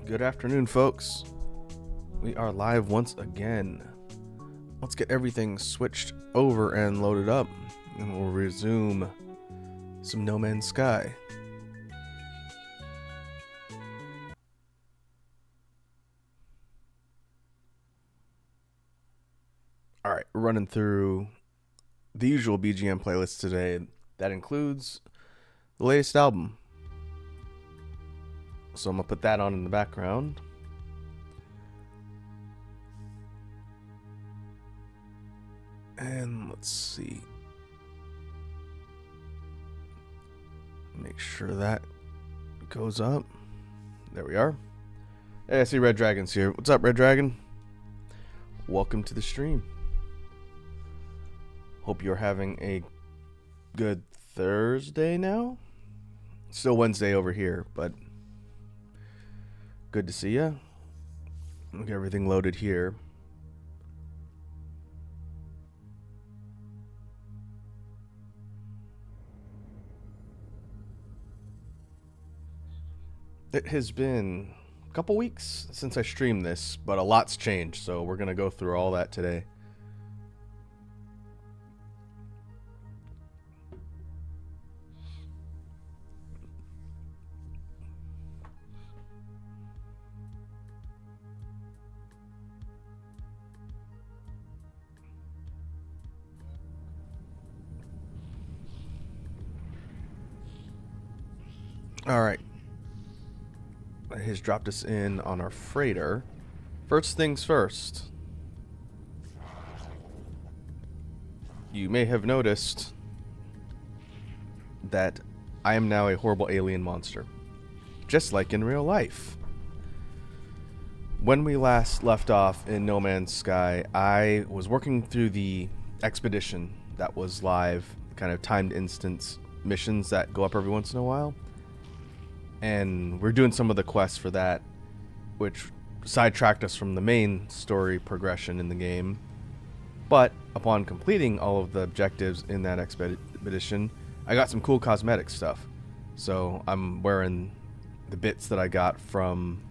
Good afternoon, folks. We are live once again. Let's get everything switched over and loaded up, and we'll resume some No Man's Sky. Alright, we're running through the usual BGM playlist today. That includes the latest album. So I'm going to put that on in the background. And let's see. Make sure that goes up. There we are. Hey, I see Red Dragon's here. What's up, Red Dragon? Welcome to the stream. Hope you're having a good Thursday now. Still Wednesday over here, but good to see ya. Get everything loaded here. It has been a couple weeks since I streamed this, but a lot's changed, so we're going to go through all that today. All right. It has dropped us in on our freighter. First things first. You may have noticed that I am now a horrible alien monster. Just like in real life. When we last left off in No Man's Sky, I was working through the expedition that was live, kind of timed instance missions that go up every once in a while. And we're doing some of the quests for that, which sidetracked us from the main story progression in the game. But upon completing all of the objectives in that expedition, I got some cool cosmetic stuff. So I'm wearing the bits that I got from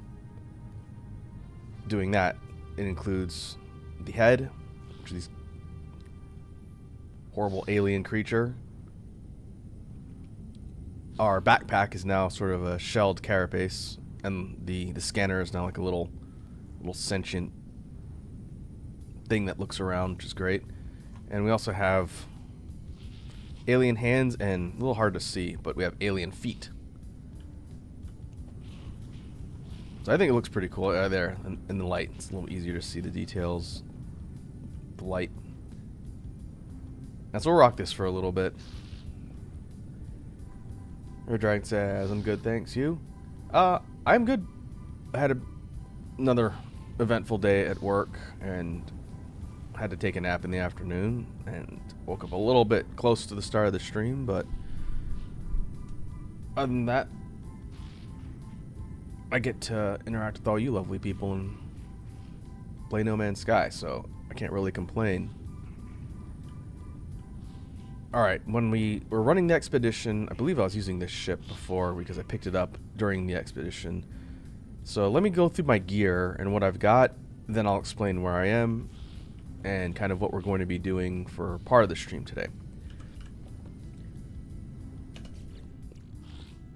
doing that. It includes the head, which is this horrible alien creature. Our backpack is now sort of a shelled carapace, and the scanner is now like a little sentient thing that looks around, which is great. And we also have alien hands, and a little hard to see, but we have alien feet. So I think it looks pretty cool there in the light. It's a little easier to see the details, the light. And so we'll rock this for a little bit. Red Dragon says, I'm good, thanks. You? I'm good. I had another eventful day at work and had to take a nap in the afternoon and woke up a little bit close to the start of the stream, but other than that, I get to interact with all you lovely people and play No Man's Sky, so I can't really complain. Alright, when we were running the expedition, I believe I was using this ship before because I picked it up during the expedition. So let me go through my gear and what I've got, then I'll explain where I am and kind of what we're going to be doing for part of the stream today.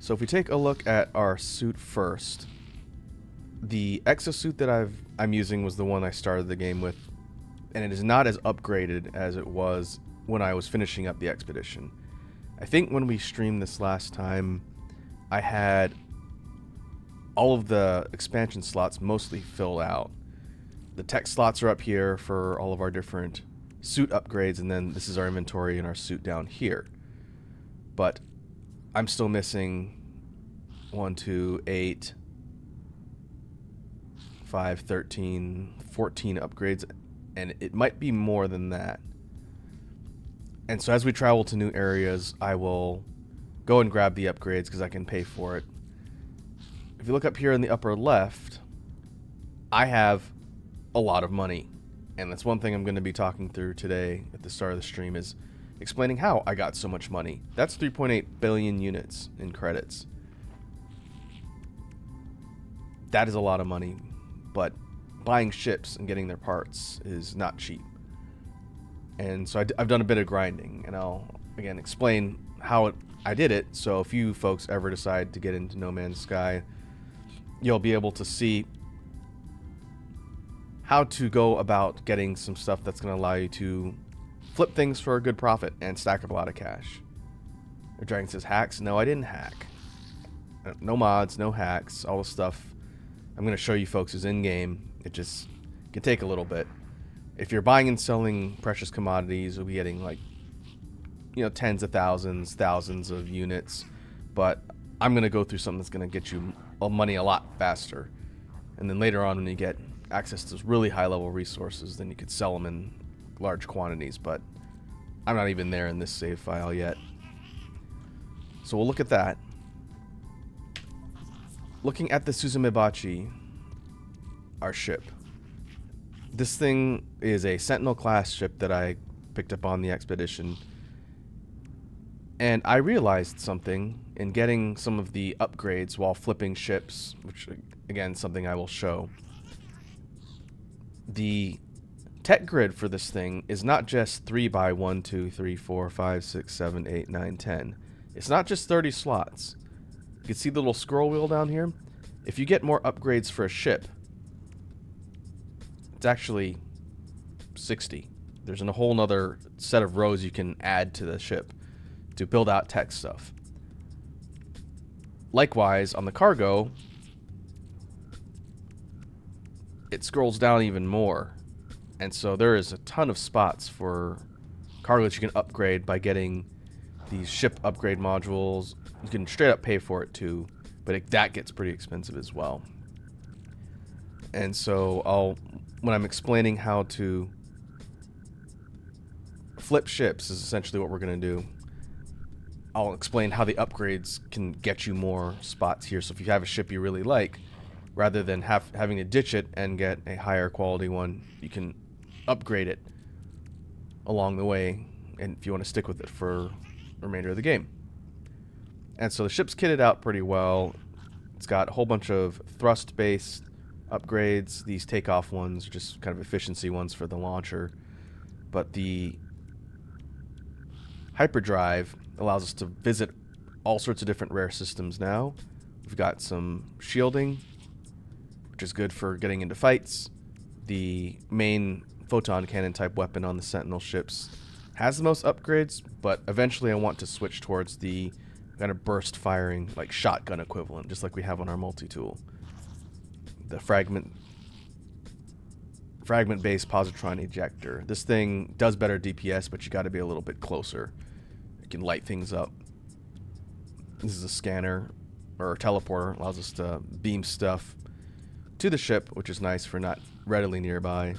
So if we take a look at our suit first, the exosuit that I'm using was the one I started the game with, and it is not as upgraded as it was when I was finishing up the expedition. I think when we streamed this last time, I had all of the expansion slots mostly filled out. The tech slots are up here for all of our different suit upgrades, and then this is our inventory and our suit down here. But I'm still missing 1, 2, 8, 5, 13, 14 upgrades, and it might be more than that. And so as we travel to new areas, I will go and grab the upgrades because I can pay for it. If you look up here in the upper left, I have a lot of money. And that's one thing I'm going to be talking through today at the start of the stream, is explaining how I got so much money. That's 3.8 billion units in credits. that is a lot of money, but buying ships and getting their parts is not cheap. And so I've done a bit of grinding, and I'll again explain how I did it. So if you folks ever decide to get into No Man's Sky, you'll be able to see how to go about getting some stuff that's going to allow you to flip things for a good profit and stack up a lot of cash. The Dragon says hacks. No, I didn't hack. No mods, no hacks. All the stuff I'm going to show you folks is in-game. It just can take a little bit. If you're buying and selling precious commodities, you'll be getting like, tens of thousands of units. But I'm going to go through something that's going to get you money a lot faster. And then later on, when you get access to really high-level resources, then you could sell them in large quantities. But I'm not even there in this save file yet. So we'll look at that. Looking at the Suzumebachi, our ship. This thing is a Sentinel class ship that I picked up on the expedition. And I realized something in getting some of the upgrades while flipping ships, which again, something I will show. The tech grid for this thing is not just 3 by 1, 2, 3, 4, 5, 6, 7, 8, 9, 10. It's not just 30 slots. You can see the little scroll wheel down here. If you get more upgrades for a ship, it's actually 60. There's a whole nother set of rows you can add to the ship to build out tech stuff. Likewise, on the cargo, it scrolls down even more. And so there is a ton of spots for cargo that you can upgrade by getting these ship upgrade modules. You can straight up pay for it too, but that gets pretty expensive as well. And so when I'm explaining how to flip ships is essentially what we're going to do. I'll explain how the upgrades can get you more spots here. So if you have a ship you really like, rather than having to ditch it and get a higher quality one, you can upgrade it along the way, and if you want to stick with it for the remainder of the game. And so the ship's kitted out pretty well. It's got a whole bunch of thrust-based upgrades. These takeoff ones are just kind of efficiency ones for the launcher. But the hyperdrive allows us to visit all sorts of different rare systems now. We've got some shielding, which is good for getting into fights. The main photon cannon type weapon on the Sentinel ships has the most upgrades, but eventually I want to switch towards the kind of burst firing, like shotgun equivalent, just like we have on our multi-tool. The fragment-based positron ejector. This thing does better DPS, but you got to be a little bit closer. You can light things up. This is a scanner or a teleporter. Allows us to beam stuff to the ship, which is nice for not readily nearby.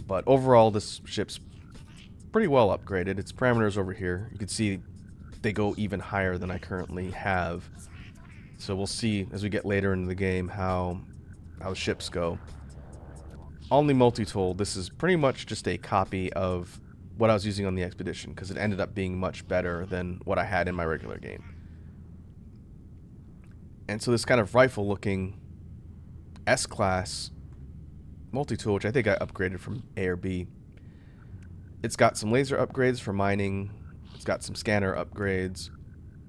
But overall, this ship's pretty well upgraded. Its parameters over here, you can see they go even higher than I currently have. So we'll see as we get later into the game how the ships go. On the multi-tool, this is pretty much just a copy of what I was using on the expedition, because it ended up being much better than what I had in my regular game. And so this kind of rifle-looking S-Class multi-tool, which I think I upgraded from A or B, it's got some laser upgrades for mining, it's got some scanner upgrades,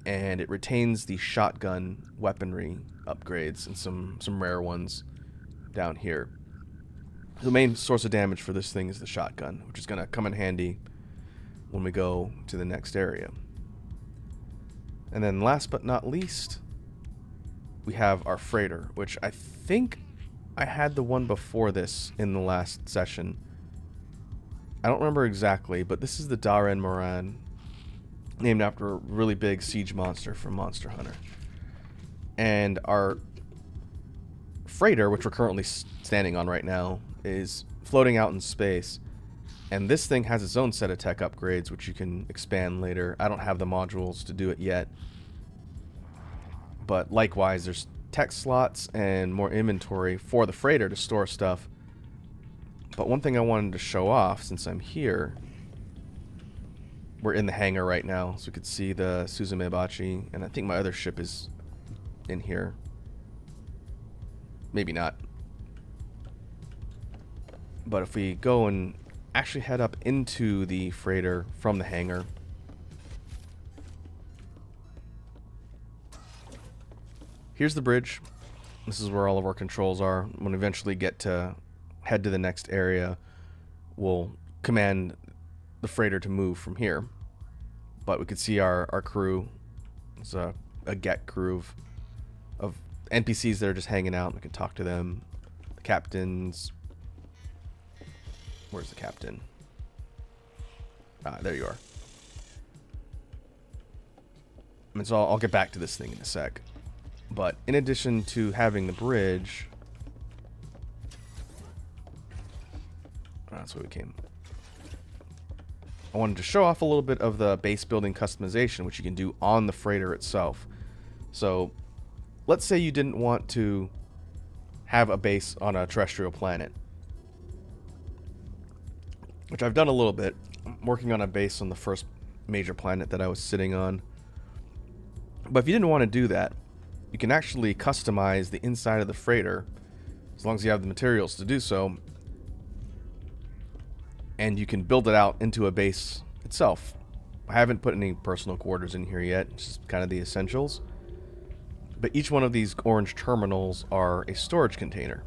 and it retains the shotgun weaponry upgrades and some rare ones down here. The main source of damage for this thing is the shotgun, which is going to come in handy when we go to the next area. And then last but not least, we have our freighter, which I think I had the one before this in the last session. I don't remember exactly, but this is the Daren Moran, named after a really big siege monster from Monster Hunter. And our freighter, which we're currently standing on right now, is floating out in space. And this thing has its own set of tech upgrades, which you can expand later. I don't have the modules to do it yet. But likewise, there's tech slots and more inventory for the freighter to store stuff. But one thing I wanted to show off, since I'm here, we're in the hangar right now, so we could see the Suzumebachi, and I think my other ship is in here. Maybe not. But if we go and actually head up into the freighter from the hangar, here's the bridge. This is where all of our controls are. When we eventually get to head to the next area, we'll command the freighter to move from here. But we could see our crew. It's a Gek crew of NPCs that are just hanging out. We can talk to them. The captains. Where's the captain? Ah, there you are. And so I'll get back to this thing in a sec. But in addition to having the bridge, that's where we came. I wanted to show off a little bit of the base building customization, which you can do on the freighter itself. So let's say you didn't want to have a base on a terrestrial planet, which I've done a little bit. I'm working on a base on the first major planet that I was sitting on. But if you didn't want to do that, you can actually customize the inside of the freighter, as long as you have the materials to do so, and you can build it out into a base itself. I haven't put any personal quarters in here yet, it's just kind of the essentials. But each one of these orange terminals are a storage container.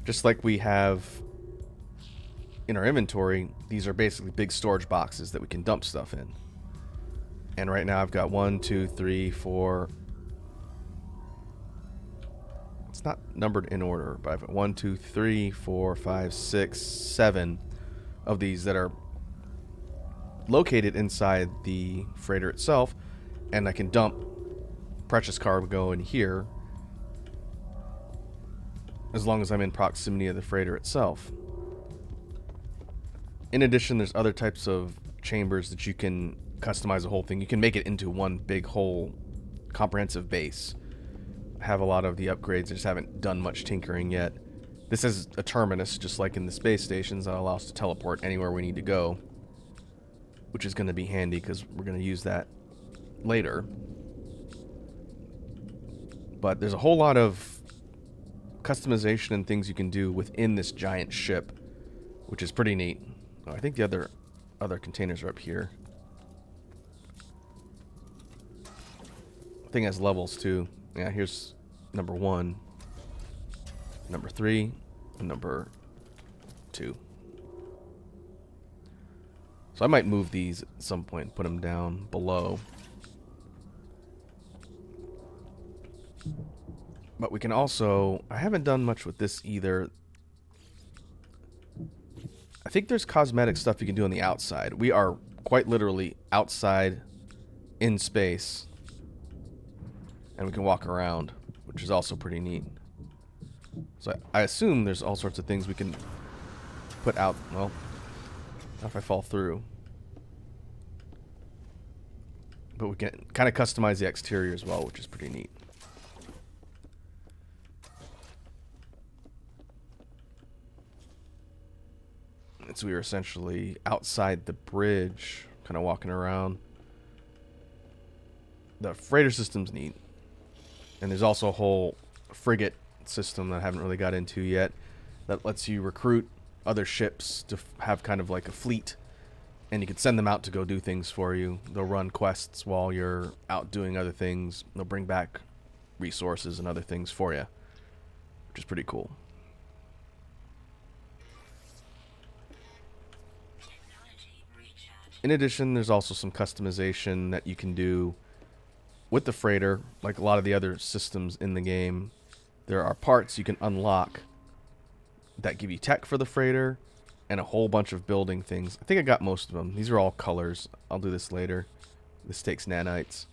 Just like we have in our inventory, these are basically big storage boxes that we can dump stuff in. And right now I've got 1, 2, 3, 4. It's not numbered in order, but I've got 1, 2, 3, 4, 5, 6, 7 of these that are located inside the freighter itself, and I can dump precious cargo in here as long as I'm in proximity of the freighter itself. In addition, there's other types of chambers that you can customize the whole thing. You can make it into one big whole comprehensive base. I have a lot of the upgrades, I just haven't done much tinkering yet. This is a terminus, just like in the space stations, that allows us to teleport anywhere we need to go, which is going to be handy because we're going to use that later. But there's a whole lot of customization and things you can do within this giant ship, which is pretty neat. Oh, I think the other containers are up here. Thing has levels too. Yeah, here's number 1, number 3, and number 2. So I might move these at some point, put them down below. But we can also, I haven't done much with this either. I think there's cosmetic stuff you can do on the outside. We are quite literally outside in space. And we can walk around, which is also pretty neat. So I assume there's all sorts of things we can put out. Well, not if I fall through. But we can kind of customize the exterior as well, which is pretty neat. And so we were essentially outside the bridge, kind of walking around. The freighter system's neat. And there's also a whole frigate system that I haven't really got into yet that lets you recruit other ships to have kind of like a fleet, and you can send them out to go do things for you. They'll run quests while you're out doing other things. They'll bring back resources and other things for you, which is pretty cool. In addition, there's also some customization that you can do with the freighter. Like a lot of the other systems in the game, there are parts you can unlock that give you tech for the freighter and a whole bunch of building things. I think I got most of them. These are all colors. I'll do this later. This takes nanites.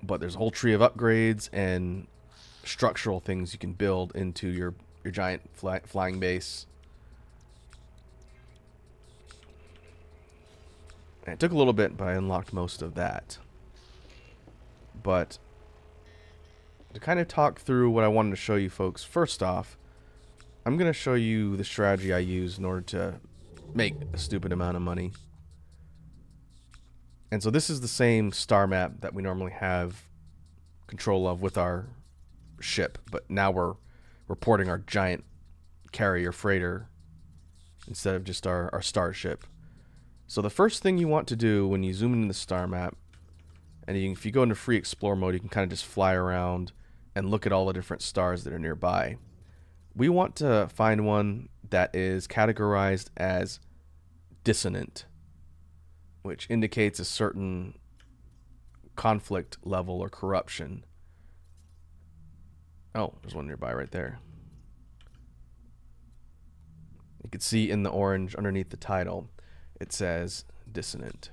But there's a whole tree of upgrades and structural things you can build into your giant flying base. And it took a little bit, but I unlocked most of that. But to kind of talk through what I wanted to show you folks, first off, I'm going to show you the strategy I use in order to make a stupid amount of money. And so this is the same star map that we normally have control of with our ship, but now we're reporting our giant carrier freighter instead of just our starship. So the first thing you want to do when you zoom in the star map, and if you go into free explore mode, you can kind of just fly around and look at all the different stars that are nearby. We want to find one that is categorized as dissonant, which indicates a certain conflict level or corruption. Oh, there's one nearby right there. You can see in the orange underneath the title, it says dissonant.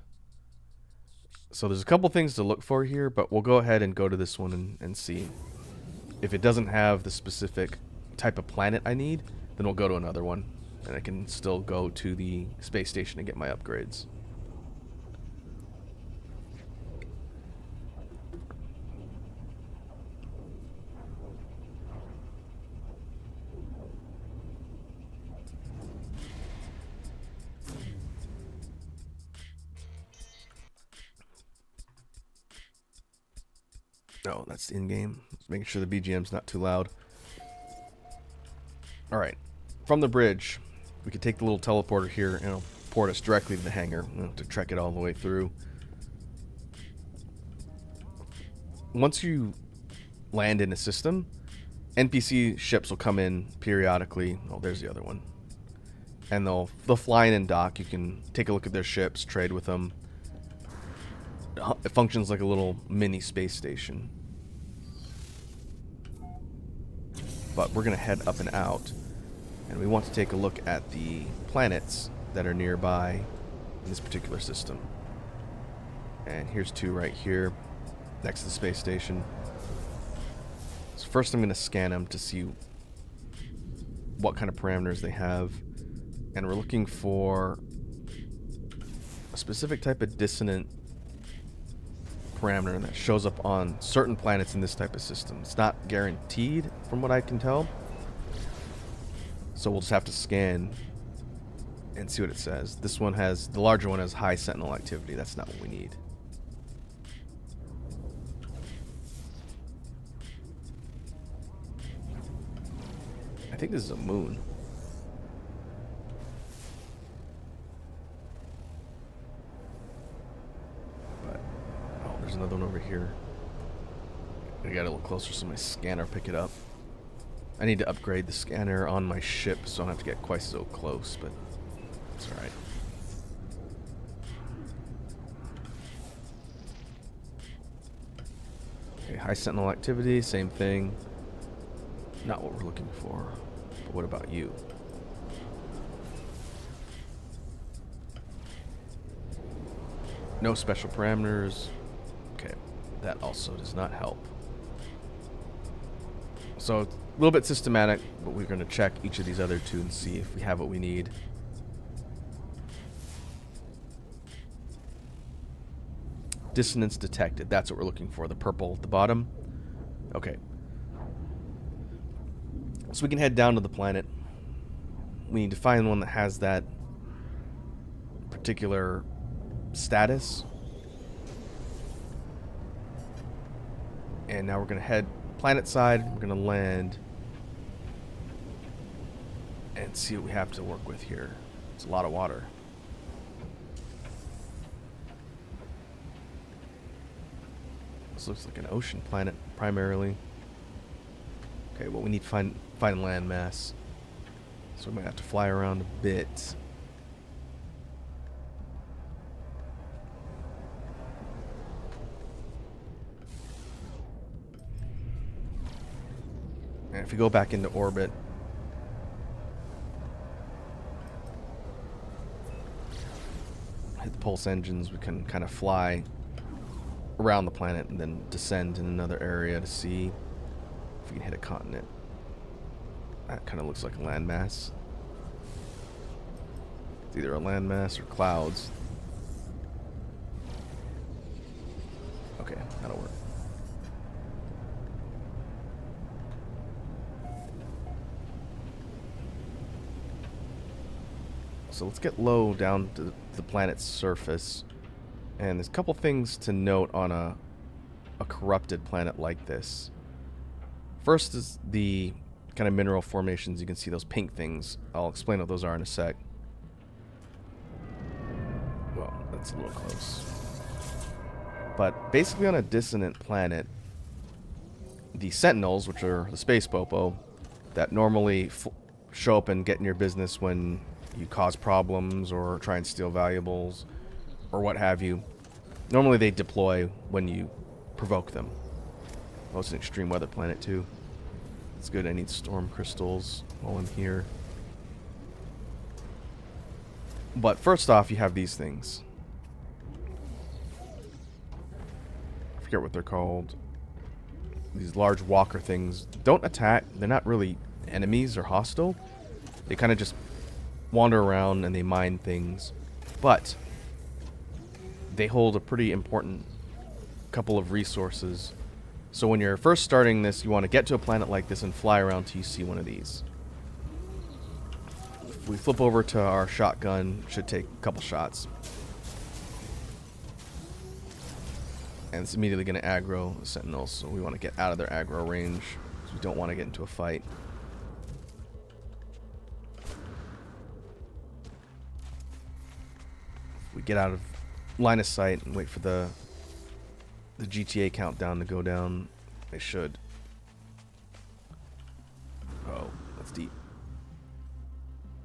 So there's a couple things to look for here, but we'll go ahead and go to this one and see. If it doesn't have the specific type of planet I need, then we'll go to another one, and I can still go to the space station and get my upgrades. Oh, that's the in-game. Just making sure the BGM's not too loud. Alright. From the bridge, we can take the little teleporter here and it'll port us directly to the hangar. We don't have to trek it all the way through. Once you land in a system, NPC ships will come in periodically. Oh, there's the other one. And they'll fly in and dock. You can take a look at their ships, trade with them. It functions like a little mini space station. But we're going to head up and out. And we want to take a look at the planets that are nearby in this particular system. And here's two right here, next to the space station. So first I'm going to scan them to see what kind of parameters they have. And we're looking for a specific type of dissonant parameter that shows up on certain planets in this type of system. It's not guaranteed from what I can tell. So we'll just have to scan and see what it says. This one has, the larger one has high sentinel activity. That's not what we need. I think this is a moon. But, oh, there's another one over here. I got a little closer so my scanner pick it up. I need to upgrade the scanner on my ship so I don't have to get quite so close, but it's alright. Okay, high sentinel activity, same thing. Not what we're looking for. But what about you? No special parameters. Okay, that also does not help. So, a little bit systematic, but we're going to check each of these other two and see if we have what we need. Dissonance detected. That's what we're looking for. The purple at the bottom. Okay. So we can head down to the planet. We need to find one that has that particular status. And now we're going to head planet side. We're going to land and see what we have to work with here. It's a lot of water. This looks like an ocean planet primarily. Okay, well, we need to find land mass. So we might have to fly around a bit. And if we go back into orbit, hit the pulse engines, we can kind of fly around the planet and then descend in another area to see if we can hit a continent. That kind of looks like a landmass. It's either a landmass or clouds. Okay, that'll work. So let's get low down to the planet's surface And there's a couple things to note on a corrupted planet like this. First is the kind of mineral formations. You can see those pink things. I'll explain what those are in a sec. Well, that's a little close. But basically on a dissonant planet, the Sentinels, which are the space popo, that normally show up and get in your business when you cause problems or try and steal valuables or what have you, normally they deploy when you provoke them. Oh, it's an extreme weather planet too. It's good. I need storm crystals while I'm here. But first off, you have these things. I forget what they're called. These large walker things don't attack. They're not really enemies or hostile. They kind of just wander around and they mine things. But they hold a pretty important couple of resources. So when you're first starting this, you want to get to a planet like this and fly around till you see one of these. If we flip over to our shotgun, should take a couple shots. And it's immediately going to aggro the Sentinels, so we want to get out of their aggro range, because we don't want to get into a fight. If we get out of line of sight and wait for the GTA countdown to go down, they should. Oh, that's deep.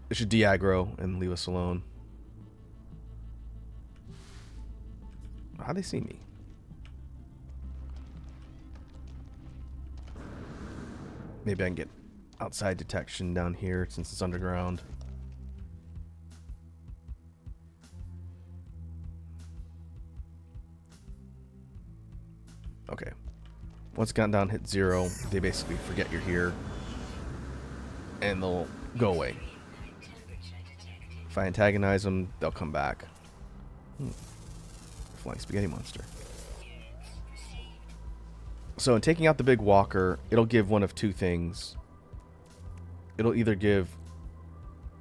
They should de-aggro and leave us alone. How'd they see me? Maybe I can get outside detection down here since it's underground. Okay. Once countdown hits 0, they basically forget you're here. And they'll go away. If I antagonize them, they'll come back. Flying spaghetti monster. So in taking out the big walker, it'll give one of two things. It'll either give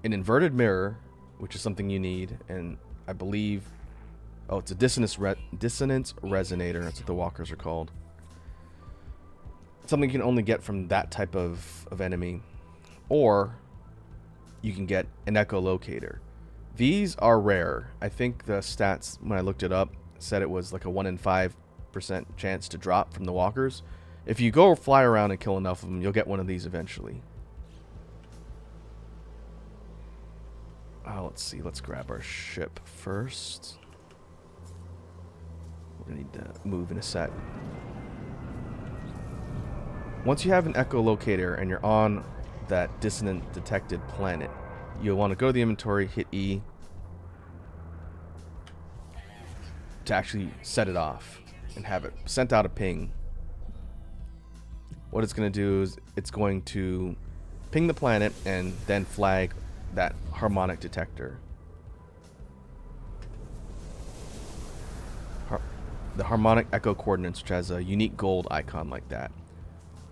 an inverted mirror, which is something you need, and I believe... Oh, it's a dissonance resonator. That's what the walkers are called. Something you can only get from that type of enemy. Or you can get an echolocator. These are rare. I think the stats, when I looked it up, said it was like a 1 in 5% chance to drop from the walkers. If you go fly around and kill enough of them, you'll get one of these eventually. Let's see. Let's grab our ship first. We're going to need to move in a sec. Once you have an echolocator and you're on that dissonant detected planet, you'll want to go to the inventory, hit E to actually set it off and have it sent out a ping. What it's going to do is it's going to ping the planet and then flag that harmonic detector. The harmonic echo coordinates, which has a unique gold icon like that.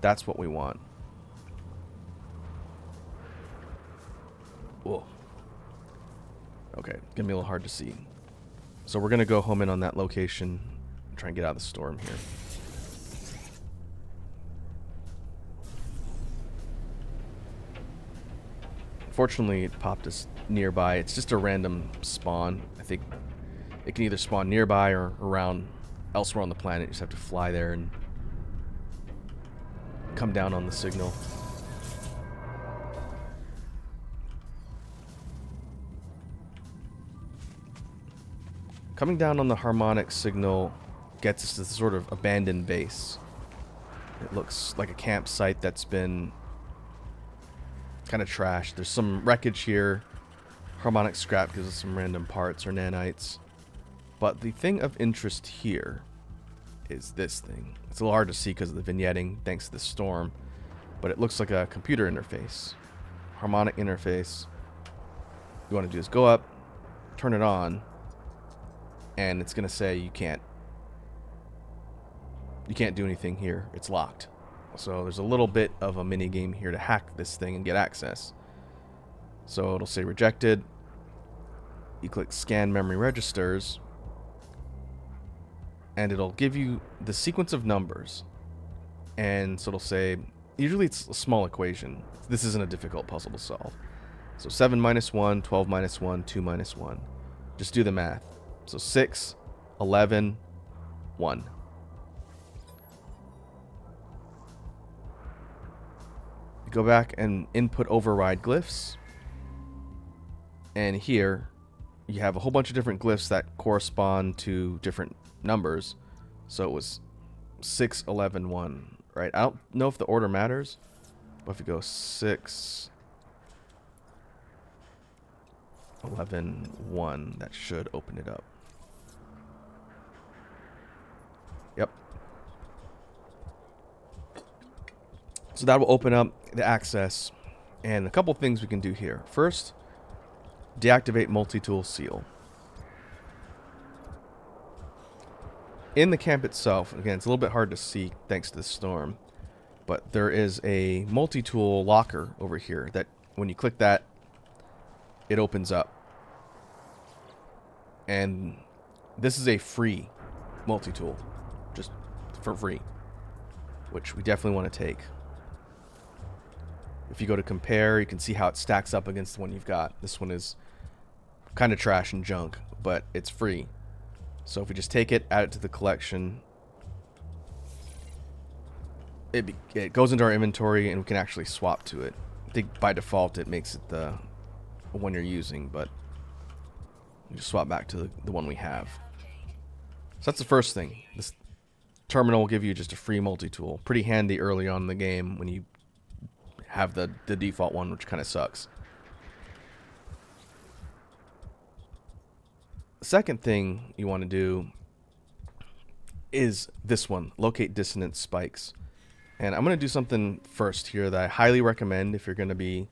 That's what we want. Whoa. Okay, gonna be a little hard to see. So we're gonna go home in on that location and try and get out of the storm here. Fortunately, it popped us nearby. It's just a random spawn. I think it can either spawn nearby or around elsewhere on the planet. You just have to fly there and come down on the signal. Coming down on the harmonic signal gets us to this sort of abandoned base. It looks like a campsite that's been kind of trashed. There's some wreckage here. Harmonic scrap gives us some random parts or nanites. But the thing of interest here is this thing. It's a little hard to see because of the vignetting thanks to the storm, but it looks like a computer interface. Harmonic interface. What you want to do is go up, turn it on, and it's going to say you can't do anything here. It's locked. So there's a little bit of a mini game here to hack this thing and get access. So it'll say rejected. You click scan memory registers, and it'll give you the sequence of numbers. And so it'll say, usually it's a small equation. This isn't a difficult puzzle to solve. So 7 minus 1, 12 minus 1, 2 minus 1. Just do the math. So 6, 11, 1. You go back and input override glyphs. And here you have a whole bunch of different glyphs that correspond to different numbers. So it was 6, 11, 1, right? I don't know if the order matters, but if you go 6, 11, 1, that should open it up. Yep. So that will open up the access, and a couple things we can do here. First, deactivate multi-tool seal. In the camp itself, again, it's a little bit hard to see thanks to the storm, but there is a multi-tool locker over here that when you click that, it opens up. And this is a free multi-tool, just for free, which we definitely want to take. If you go to compare, you can see how it stacks up against the one you've got. This one is kind of trash and junk, but it's free. So if we just take it, add it to the collection, it goes into our inventory and we can actually swap to it. I think by default it makes it the one you're using, but you just swap back to the one we have. So that's the first thing. This terminal will give you just a free multi-tool. Pretty handy early on in the game when you have the default one, which kind of sucks. The second thing you want to do is this one, locate dissonance spikes. And I'm going to do something first here that I highly recommend if you're going to be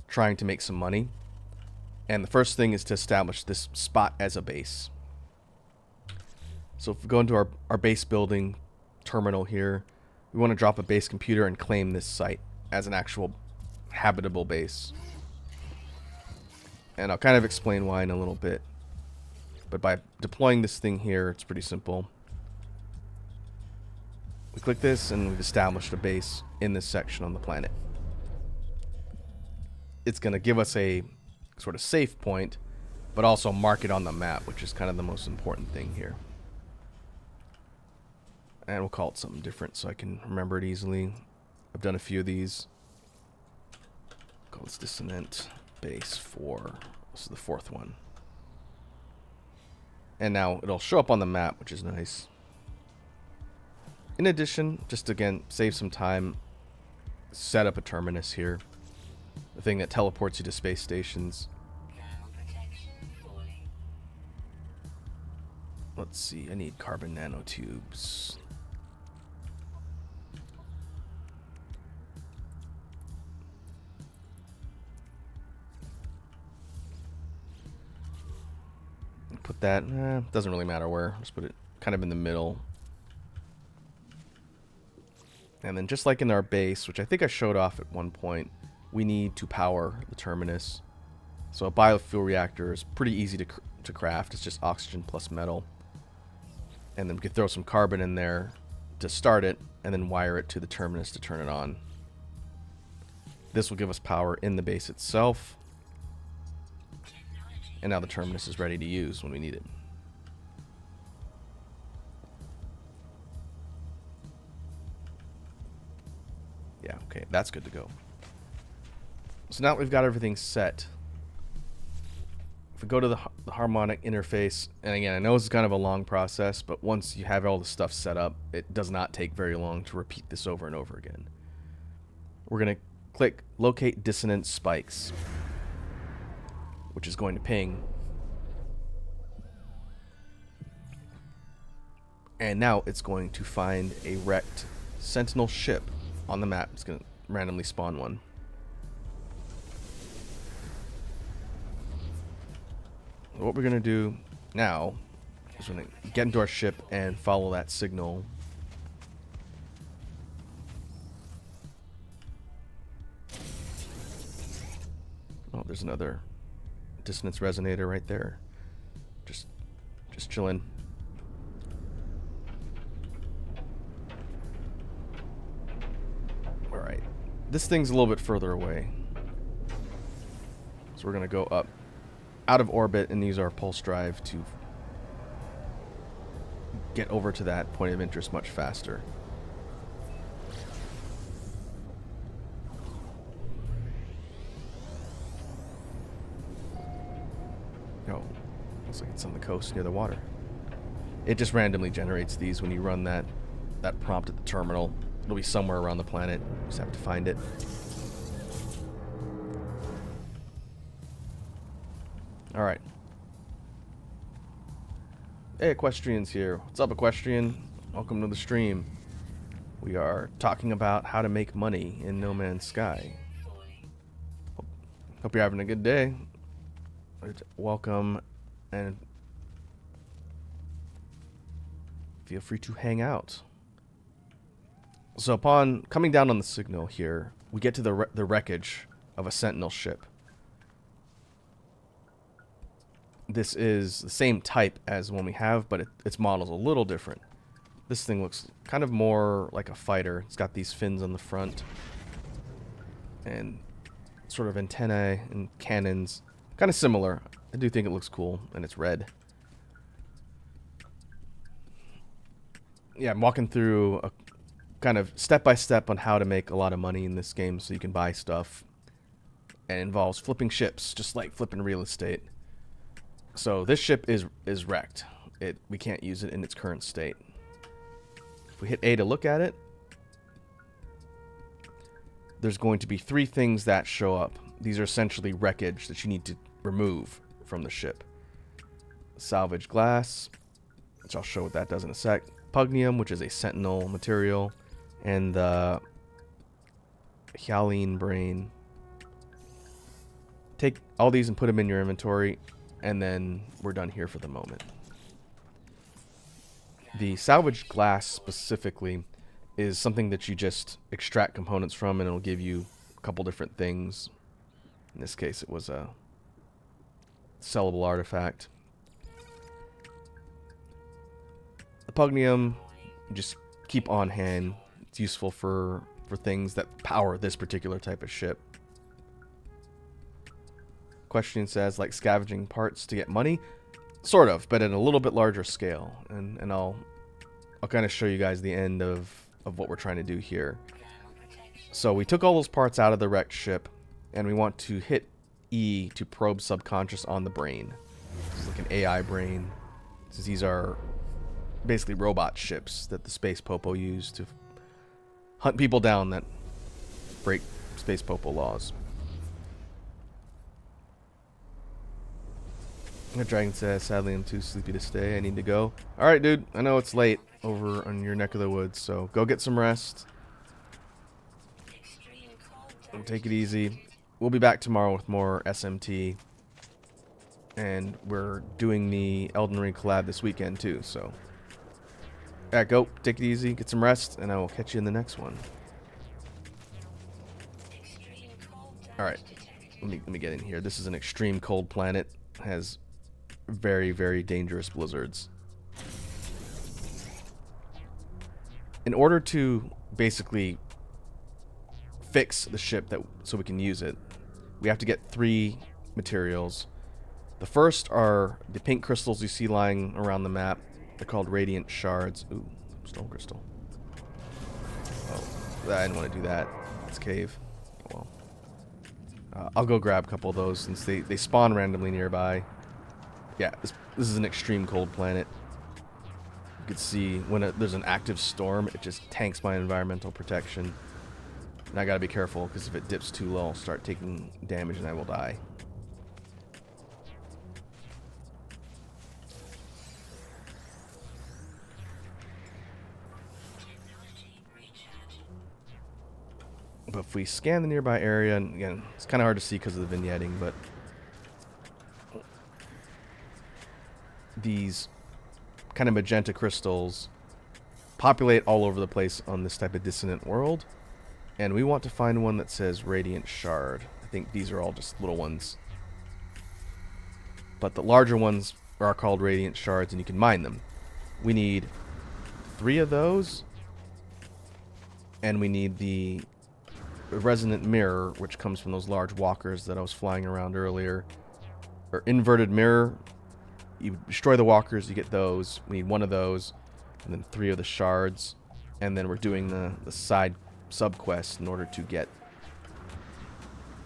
trying to make some money. And the first thing is to establish this spot as a base. So if we go into our base building terminal here, we want to drop a base computer and claim this site as an actual habitable base. And I'll kind of explain why in a little bit. But by deploying this thing here, it's pretty simple. We click this and we've established a base in this section on the planet. It's going to give us a sort of safe point, but also mark it on the map, which is kind of the most important thing here. And we'll call it something different so I can remember it easily. I've done a few of these. Call this dissonant base 4. This is the fourth one. And now it'll show up on the map, which is nice. In addition, just again, save some time, set up a terminus here. The thing that teleports you to space stations. Let's see, I need carbon nanotubes. Put that, doesn't really matter where, just put it kind of in the middle. And then just like in our base, which I think I showed off at one point, we need to power the terminus. So a biofuel reactor is pretty easy to craft. It's just oxygen plus metal. And then we could throw some carbon in there to start it, and then wire it to the terminus to turn it on. This will give us power in the base itself. And now the terminus is ready to use when we need it. Yeah, okay, that's good to go. So now that we've got everything set, if we go to the harmonic interface, and again, I know this is kind of a long process, but once you have all the stuff set up, it does not take very long to repeat this over and over again. We're going to click Locate Dissonance Spikes, which is going to ping. And now it's going to find a wrecked Sentinel ship on the map. It's going to randomly spawn one. What we're going to do now is we're going to get into our ship and follow that signal. Oh, there's another dissonance resonator right there. Just chilling. This thing's a little bit further away. So we're going to go up out of orbit and use our pulse drive to get over to that point of interest much faster. Oh, looks like it's on the coast near the water. It just randomly generates these when you run that prompt at the terminal. It'll be somewhere around the planet. You just have to find it. Alright. Hey, Equestrian's here. What's up, Equestrian? Welcome to the stream. We are talking about how to make money in No Man's Sky. Hope you're having a good day. Welcome, and feel free to hang out. So upon coming down on the signal here, we get to the wreckage of a Sentinel ship. This is the same type as one we have, but its model's a little different. This thing looks kind of more like a fighter. It's got these fins on the front and sort of antennae and cannons. Kind of similar. I do think it looks cool, and it's red. Yeah, I'm walking through a kind of step-by-step on how to make a lot of money in this game so you can buy stuff. And it involves flipping ships, just like flipping real estate. So this ship is wrecked. We can't use it in its current state. If we hit A to look at it, there's going to be 3 things that show up. These are essentially wreckage that you need to remove from the ship. Salvage glass, which I'll show what that does in a sec. Pugnium, which is a Sentinel material. And the Hyaline brain. Take all these and put them in your inventory, and then we're done here for the moment. The salvage glass specifically is something that you just extract components from, and it'll give you a couple different things. In this case, it was a sellable artifact. The Pugnium, you just keep on hand. It's useful for things that power this particular type of ship. Question says, like scavenging parts to get money? Sort of, but at a little bit larger scale. And I'll kind of show you guys the end of what we're trying to do here. So we took all those parts out of the wrecked ship, and we want to hit E to probe subconscious on the brain. This is like an AI brain. Since these are basically robot ships that the Space Popo use to hunt people down that break Space Popo laws. The dragon says, sadly I'm too sleepy to stay. I need to go. Alright, dude. I know it's late over on your neck of the woods, so go get some rest. And take it easy. We'll be back tomorrow with more SMT. And we're doing the Elden Ring collab this weekend too, so. Yeah, go. Take it easy. Get some rest, and I will catch you in the next one. Alright. Let me get in here. This is an extreme cold planet. Has very, very dangerous blizzards. In order to basically fix the ship so we can use it, we have to get 3 materials. The first are the pink crystals you see lying around the map. They're called radiant shards. Ooh, stone crystal. Oh, I didn't want to do that. It's cave. Oh well. I'll go grab a couple of those since they spawn randomly nearby. Yeah, this is an extreme cold planet. You can see when there's an active storm, it just tanks my environmental protection. And I gotta be careful, because if it dips too low, I'll start taking damage and I will die. But if we scan the nearby area, and again, it's kind of hard to see because of the vignetting, but these kind of magenta crystals populate all over the place on this type of dissonant world. And we want to find one that says Radiant Shard. I think these are all just little ones. But the larger ones are called Radiant Shards, and you can mine them. We need 3 of those. And we need the resonant mirror, which comes from those large walkers that I was flying around earlier. Or inverted mirror. You destroy the walkers, you get those. We need one of those, and then 3 of the shards. And then we're doing the side sub-quest in order to get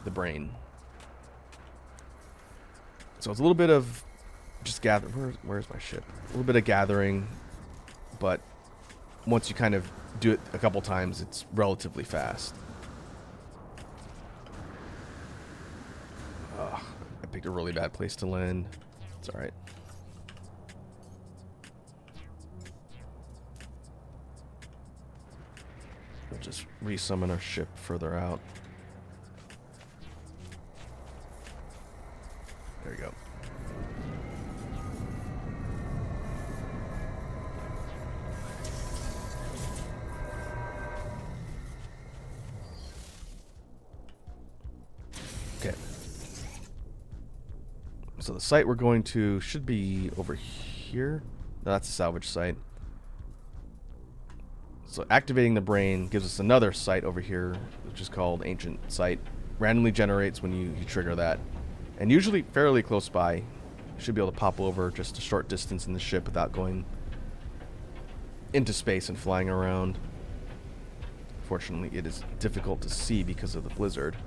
the brain. So it's a little bit of just gather. Where's my ship? A little bit of gathering, but once you kind of do it a couple times, it's relatively fast. Ugh, I picked a really bad place to land. It's alright. We'll just resummon our ship further out. There we go. Okay. So the site we're going to should be over here. No, that's a salvage site. So activating the brain gives us another site over here, which is called Ancient Site. Randomly generates when you trigger that. And usually fairly close by. You should be able to pop over just a short distance in the ship without going into space and flying around. Fortunately, it is difficult to see because of the blizzard.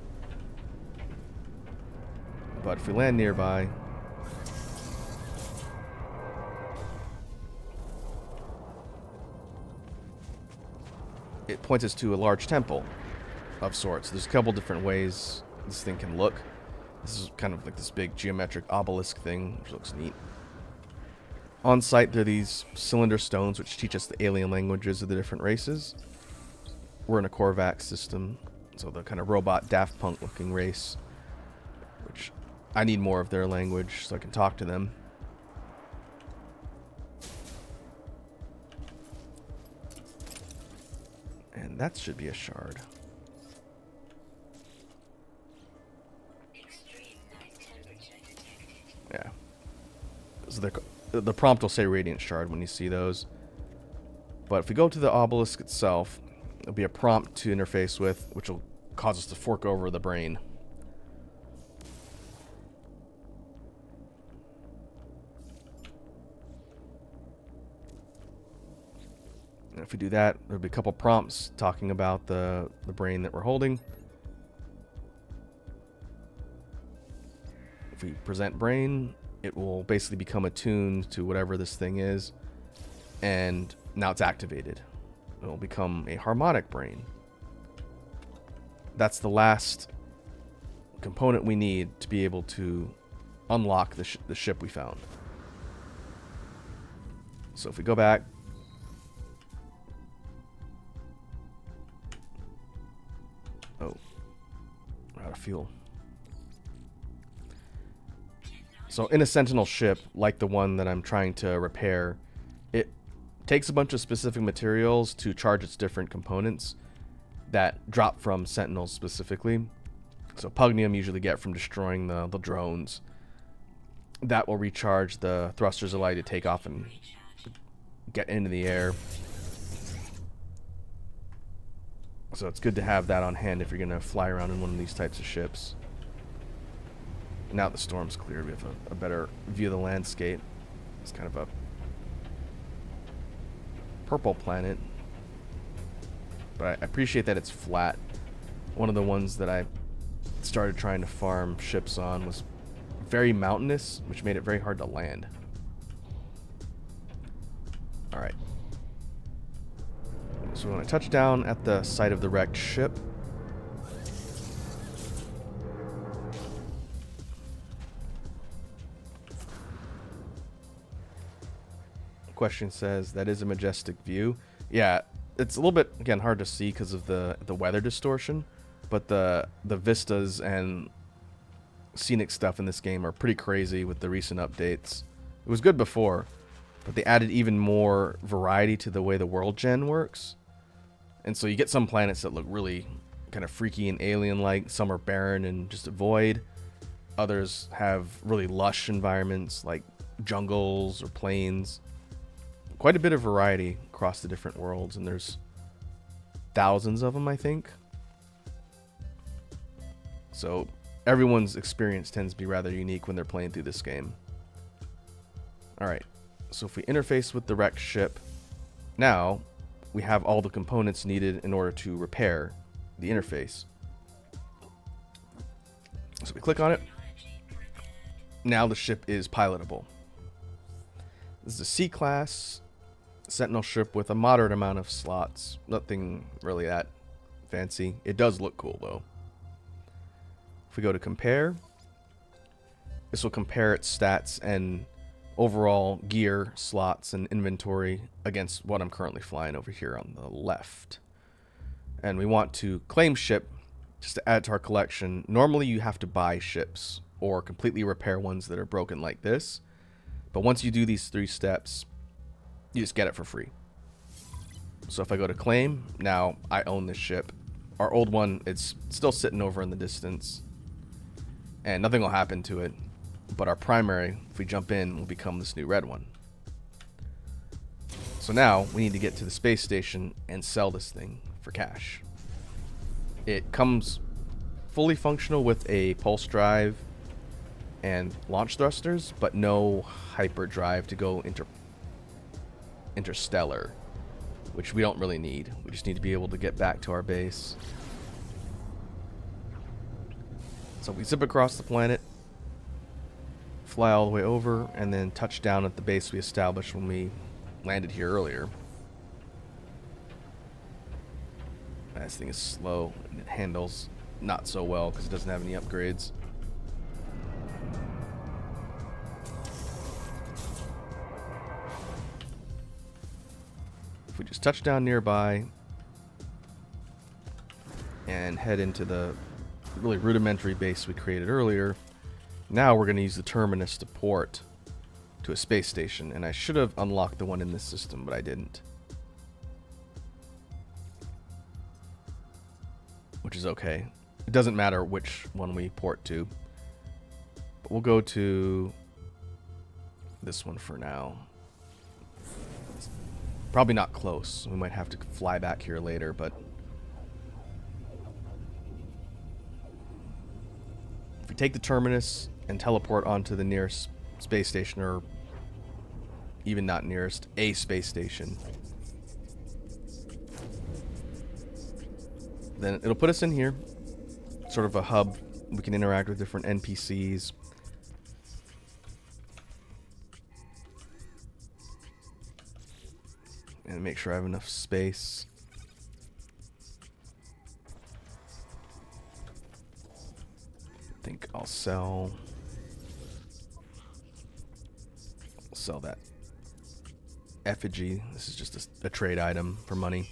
But if we land nearby... it points us to a large temple of sorts. There's a couple different ways this thing can look. This is kind of like this big geometric obelisk thing, which looks neat. On site, there are these cylinder stones, which teach us the alien languages of the different races. We're in a Korvax system, so the kind of robot Daft Punk looking race, which I need more of their language so I can talk to them. And that should be a shard. Yeah. So the prompt will say Radiant Shard when you see those. But if we go to the obelisk itself, there'll be a prompt to interface with, which will cause us to fork over the brain. And if we do that, there'll be a couple prompts talking about the brain that we're holding. If we present brain, it will basically become attuned to whatever this thing is. And now it's activated. It will become a harmonic brain. That's the last component we need to be able to unlock the ship we found. So if we go back, oh, we're out of fuel. So in a Sentinel ship, like the one that I'm trying to repair, it takes a bunch of specific materials to charge its different components that drop from Sentinels specifically. So Pugnium usually get from destroying the drones. That will recharge the thrusters, allow you to take off and get into the air. So it's good to have that on hand if you're going to fly around in one of these types of ships. Now the storm's clear, we have a better view of the landscape. It's kind of a purple planet. But I appreciate that it's flat. One of the ones that I started trying to farm ships on was very mountainous, which made it very hard to land. Alright. So when I touch down at the site of the wrecked ship, the question says, that is a majestic view. Yeah, it's a little bit, again, hard to see because of the weather distortion, but the vistas and scenic stuff in this game are pretty crazy with the recent updates. It was good before, but they added even more variety to the way the world gen works. And so you get some planets that look really kind of freaky and alien-like. Some are barren and just a void. Others have really lush environments like jungles or plains. Quite a bit of variety across the different worlds, and there's thousands of them, I think. So everyone's experience tends to be rather unique when they're playing through this game. Alright, so if we interface with the wrecked ship, now we have all the components needed in order to repair the interface. So we click on it. Now the ship is pilotable. This is a C-class Sentinel ship with a moderate amount of slots. Nothing really that fancy. It does look cool though. If we go to compare, this will compare its stats and overall gear, slots, and inventory against what I'm currently flying over here on the left. And we want to claim ship just to add to our collection. Normally you have to buy ships or completely repair ones that are broken like this. But once you do these 3 steps, you just get it for free. So if I go to claim, now I own this ship. Our old one, it's still sitting over in the distance. And nothing will happen to it. But our primary, if we jump in, will become this new red one. So now we need to get to the space station and sell this thing for cash. It comes fully functional with a pulse drive and launch thrusters, but no hyperdrive to go interstellar, which we don't really need. We just need to be able to get back to our base. So we zip across the planet, fly all the way over, and then touch down at the base we established when we landed here earlier. This thing is slow and it handles not so well because it doesn't have any upgrades. If we just touch down nearby and head into the really rudimentary base we created earlier, now we're going to use the terminus to port to a space station, and I should have unlocked the one in this system, but I didn't. Which is okay. It doesn't matter which one we port to. But we'll go to this one for now. It's probably not close. We might have to fly back here later, but if we take the terminus and teleport onto the nearest space station, or even not nearest, a space station, then it'll put us in here, sort of a hub. We can interact with different NPCs. And make sure I have enough space. I think I'll sell that effigy. This is just a trade item for money.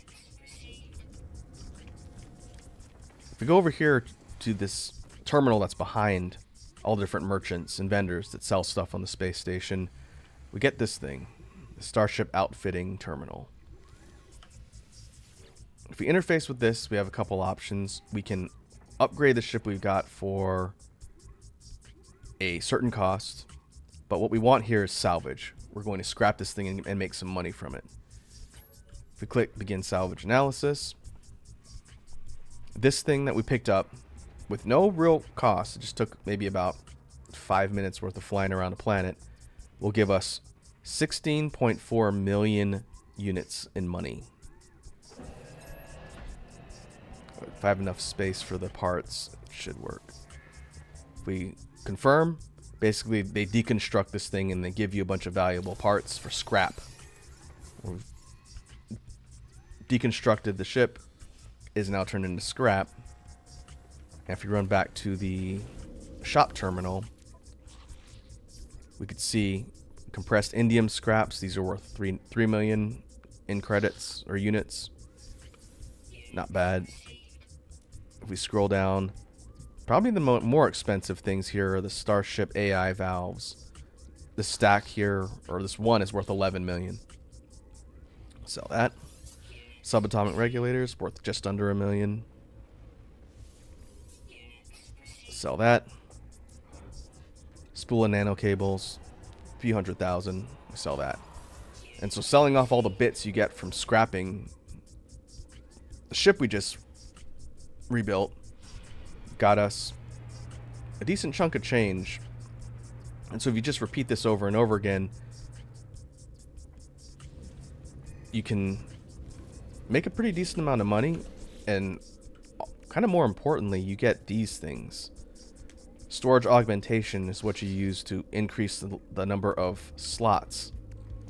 If we go over here to this terminal that's behind all the different merchants and vendors that sell stuff on the space station, we get this thing, the Starship Outfitting Terminal. If we interface with this, we have a couple options. We can upgrade the ship we've got for a certain cost, but what we want here is salvage. We're going to scrap this thing and make some money from it. If we click begin salvage analysis, this thing that we picked up with no real cost, it just took maybe about 5 minutes worth of flying around the planet, will give us 16.4 million units in money. If I have enough space for the parts, it should work. If we confirm, basically they deconstruct this thing and they give you a bunch of valuable parts for scrap. We've deconstructed the ship, is now turned into scrap. And if you run back to the shop terminal, we could see compressed indium scraps. These are worth 3 million in credits or units. Not bad. If we scroll down, probably the more expensive things here are the Starship AI valves. This stack here, or this one, is worth 11 million. Sell that. Subatomic regulators worth just under 1 million. Sell that. Spool of nano cables, a few $100,000. Sell that. And so selling off all the bits you get from scrapping the ship we just rebuilt got us a decent chunk of change. And so if you just repeat this over and over again, you can make a pretty decent amount of money, and kind of more importantly, you get these things. Storage augmentation is what you use to increase the number of slots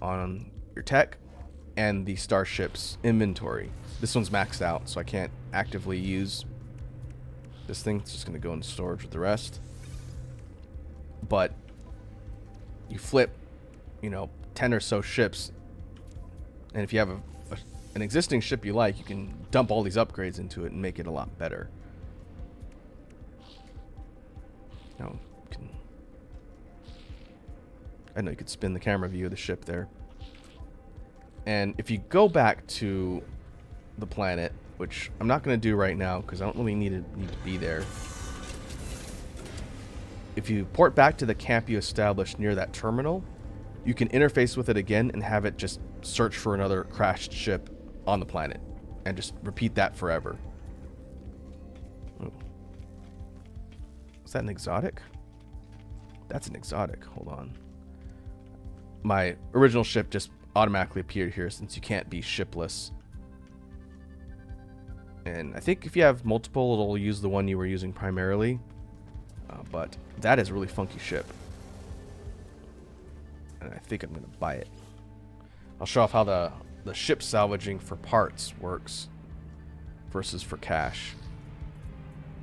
on your tech and the starship's inventory. This one's maxed out, so I can't actively use this thing. It's just going to go into storage with the rest. But you flip, 10 or so ships, and if you have an existing ship you like, you can dump all these upgrades into it and make it a lot better. I know you could spin the camera view of the ship there. And if you go back to the planet, which I'm not going to do right now because I don't really need to be there. If you port back to the camp you established near that terminal, you can interface with it again and have it just search for another crashed ship on the planet and just repeat that forever. Oh. Is that an exotic? That's an exotic. Hold on. My original ship just automatically appeared here since you can't be shipless. And I think if you have multiple, it'll use the one you were using primarily. But that is a really funky ship. And I think I'm going to buy it. I'll show off how the ship salvaging for parts works versus for cash.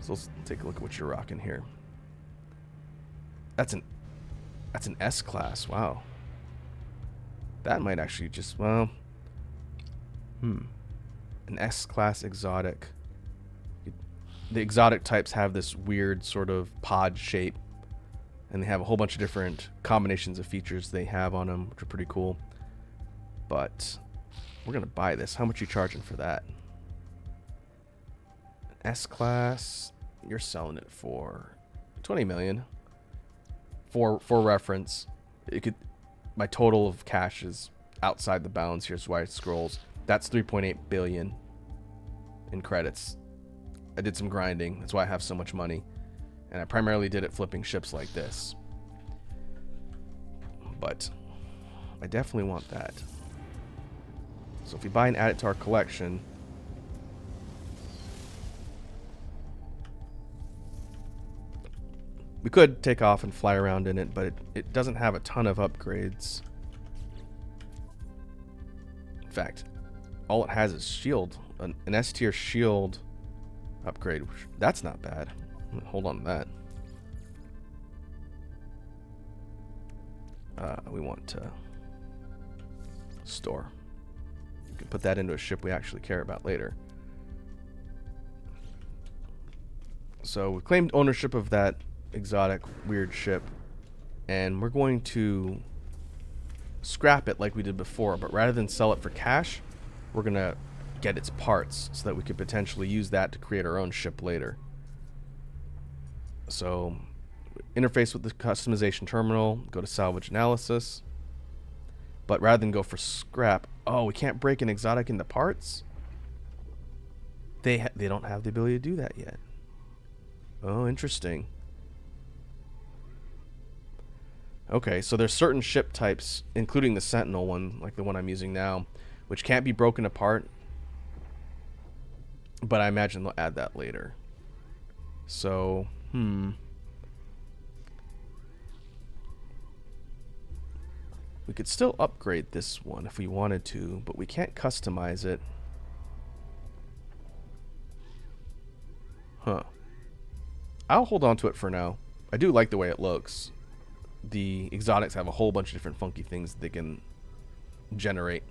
So let's take a look at what you're rocking here. That's an S-class. Wow. That might actually just, well, an S-class exotic. The exotic types have this weird sort of pod shape, and they have a whole bunch of different combinations of features they have on them, which are pretty cool. But we're gonna buy this. How much are you charging for that? S-class, you're selling it for 20 million. For reference, my total of cash is outside the bounds. Here's why it scrolls. That's 3.8 billion in credits. I did some grinding. That's why I have so much money. And I primarily did it flipping ships like this. But I definitely want that. So if we buy and add it to our collection, we could take off and fly around in it, but it doesn't have a ton of upgrades. In fact, all it has is shield, an S tier shield upgrade. That's not bad. Hold on to that. We want to store. We can put that into a ship we actually care about later. So we claimed ownership of that exotic weird ship, and we're going to scrap it like we did before, but rather than sell it for cash, we're gonna get its parts so that we could potentially use that to create our own ship later. So interface with the customization terminal, go to salvage analysis, but rather than go for scrap, oh, we can't break an exotic into parts? They don't have the ability to do that yet. Oh, interesting. Okay, so there's certain ship types, including the Sentinel one, like the one I'm using now, which can't be broken apart. But I imagine they'll add that later. So, we could still upgrade this one if we wanted to, but we can't customize it. Huh. I'll hold on to it for now. I do like the way it looks. The exotics have a whole bunch of different funky things they can generate.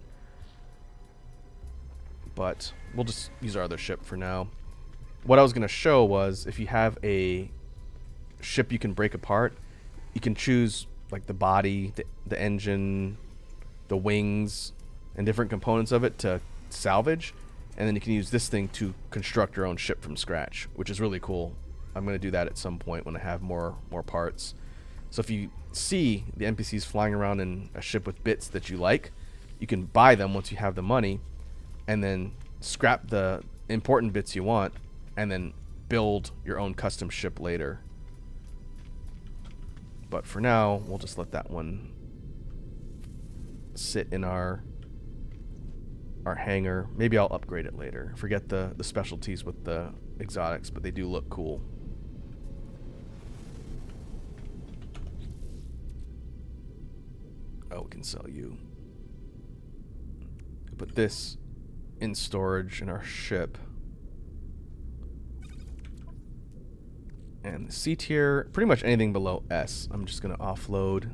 But we'll just use our other ship for now. What I was going to show was if you have a ship you can break apart, you can choose like the body, the engine, the wings, and different components of it to salvage. And then you can use this thing to construct your own ship from scratch, which is really cool. I'm going to do that at some point when I have more parts. So if you see the NPCs flying around in a ship with bits that you like, you can buy them once you have the money, and then scrap the important bits you want, and then build your own custom ship later. But for now, we'll just let that one sit in our hangar. Maybe I'll upgrade it later. Forget the specialties with the exotics, but they do look cool. Oh, we can sell you. Put this in storage in our ship. And the C tier, pretty much anything below S, I'm just going to offload.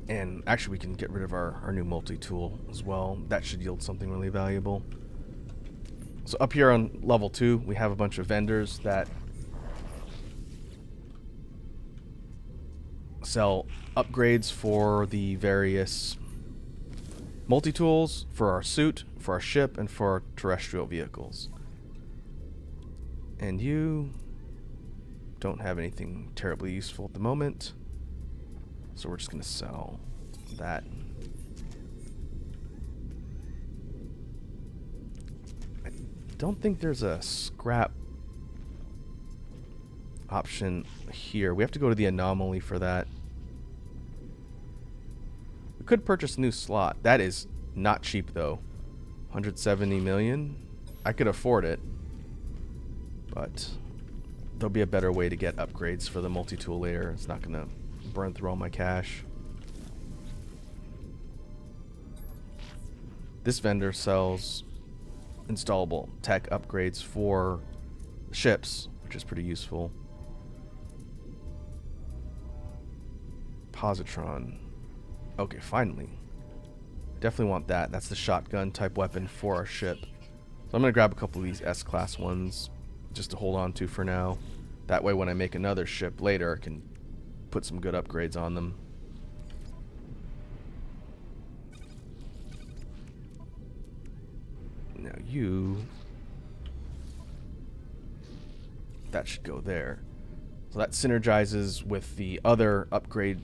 And actually we can get rid of our new multi-tool as well. That should yield something really valuable. So up here on level 2, we have a bunch of vendors that sell upgrades for the various multi-tools, for our suit, for our ship, and for our terrestrial vehicles. And you don't have anything terribly useful at the moment. So we're just going to sell that. I don't think there's a scrap option here. We have to go to the anomaly for that. We could purchase a new slot. That is not cheap though. 170 million. I could afford it. But there'll be a better way to get upgrades for the multi-tool later. It's not going to burn through all my cash. This vendor sells installable tech upgrades for ships, which is pretty useful. Positron. Okay, finally. Definitely want that. That's the shotgun type weapon for our ship. So I'm going to grab a couple of these S-class ones just to hold on to for now. That way when I make another ship later, I can put some good upgrades on them. Now that should go there. So that synergizes with the other upgrade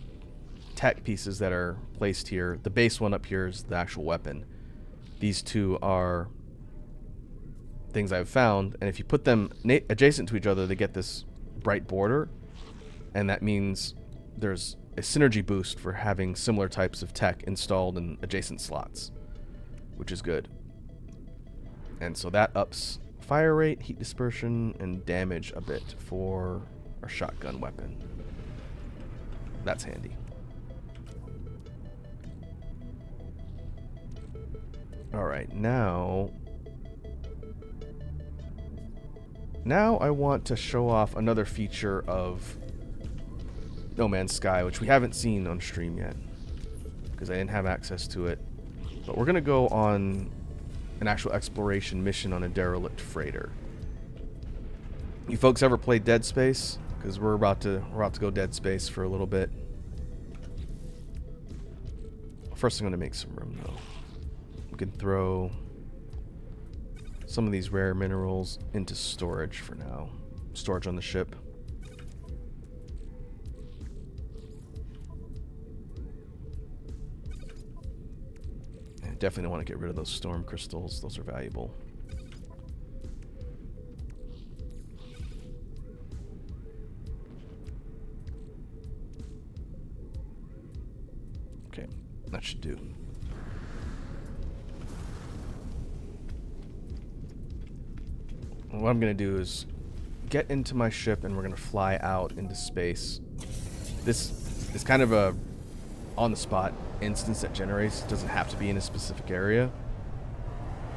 tech pieces that are placed here. The base one up here is the actual weapon. These two are things I've found, and if you put them adjacent to each other, they get this bright border, and that means there's a synergy boost for having similar types of tech installed in adjacent slots, which is good. And so that ups fire rate, heat dispersion, and damage a bit for our shotgun weapon. That's handy. Alright, now I want to show off another feature of No Man's Sky, which we haven't seen on stream yet, because I didn't have access to it. But we're going to go on an actual exploration mission on a derelict freighter. You folks ever played Dead Space? Because we're about to go Dead Space for a little bit. First I'm going to make some room though. We can throw some of these rare minerals into storage for now. Storage on the ship. And definitely don't want to get rid of those storm crystals. Those are valuable. Okay, that should do. What I'm going to do is get into my ship and we're going to fly out into space. This is kind of a on-the-spot instance that generates. It doesn't have to be in a specific area.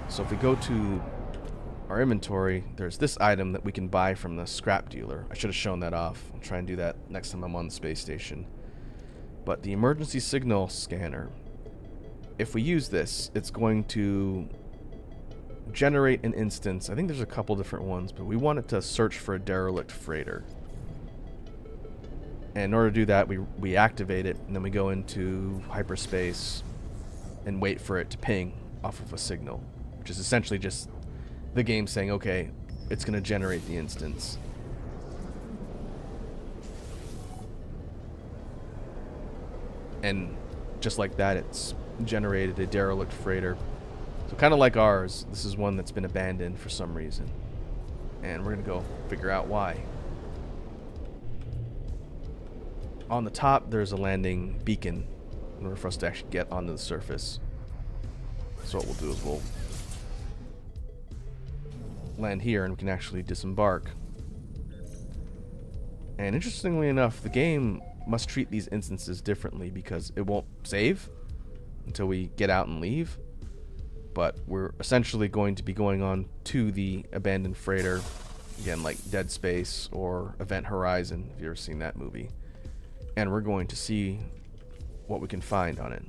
So if we go to our inventory, there's this item that we can buy from the scrap dealer. I should have shown that off. I'll try and do that next time I'm on the space station. But the emergency signal scanner, if we use this, it's going to generate an instance. I think there's a couple different ones, but we want it to search for a derelict freighter. And in order to do that, we activate it, and then we go into hyperspace and wait for it to ping off of a signal, which is essentially just the game saying, okay, it's going to generate the instance. And just like that, it's generated a derelict freighter. So kind of like ours, this is one that's been abandoned for some reason. And we're going to go figure out why. On the top, there's a landing beacon in order for us to actually get onto the surface. So what we'll do is we'll land here and we can actually disembark. And interestingly enough, the game must treat these instances differently because it won't save until we get out and leave. But we're essentially going to be going on to the abandoned freighter, again, like Dead Space or Event Horizon, if you've ever seen that movie. And we're going to see what we can find on it.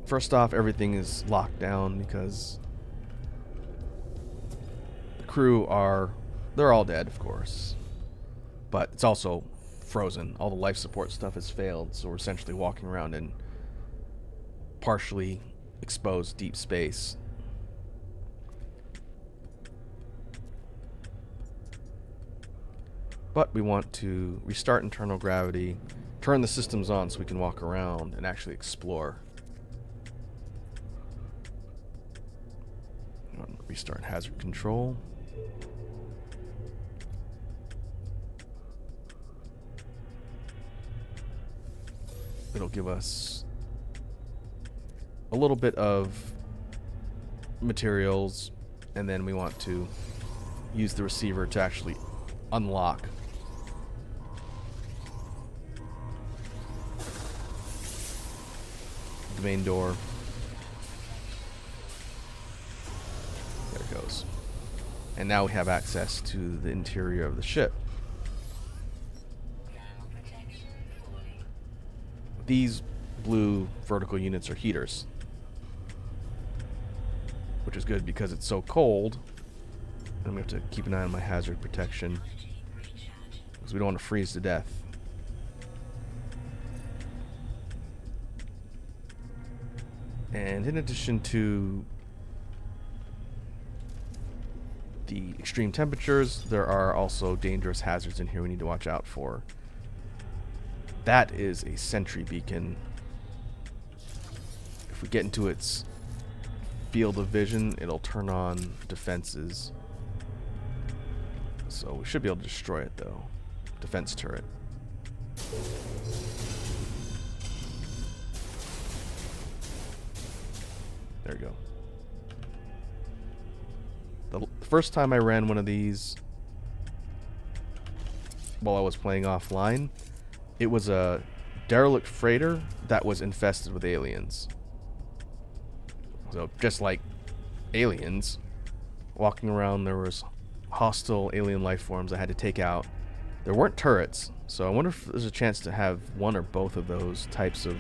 First off, everything is locked down because the crew they're all dead, of course. But it's also frozen. All the life support stuff has failed, so we're essentially walking around in partially exposed deep space. But we want to restart internal gravity, turn the systems on so we can walk around and actually explore. Restart hazard control. It'll give us a little bit of materials, and then we want to use the receiver to actually unlock the main door. There it goes. And now we have access to the interior of the ship. These blue vertical units are heaters, which is good because it's so cold. And we have to keep an eye on my hazard protection because we don't want to freeze to death. And in addition to the extreme temperatures, there are also dangerous hazards in here we need to watch out for. That is a sentry beacon. If we get into its field of vision, it'll turn on defenses. So we should be able to destroy it, though. Defense turret. There we go. The first time I ran one of these while I was playing offline, it was a derelict freighter that was infested with aliens. So just like aliens, walking around, there was hostile alien life forms I had to take out. There weren't turrets, so I wonder if there's a chance to have one or both of those types of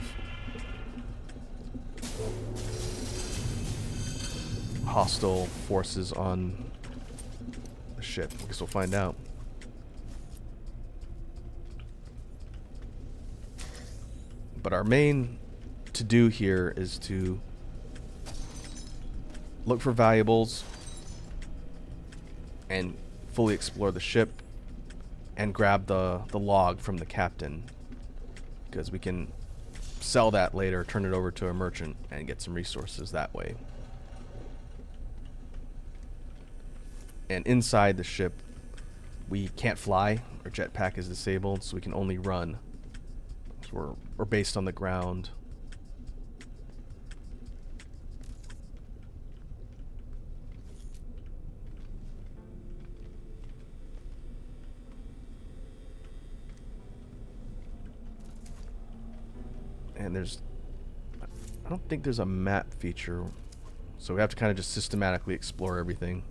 hostile forces on the ship. I guess we'll find out. But our main to-do here is to look for valuables and fully explore the ship and grab the log from the captain, because we can sell that later, turn it over to a merchant, and get some resources that way. And inside the ship, we can't fly. Our jetpack is disabled, so we can only run. So we're based on the ground. And I don't think there's a map feature, so we have to kind of just systematically explore everything.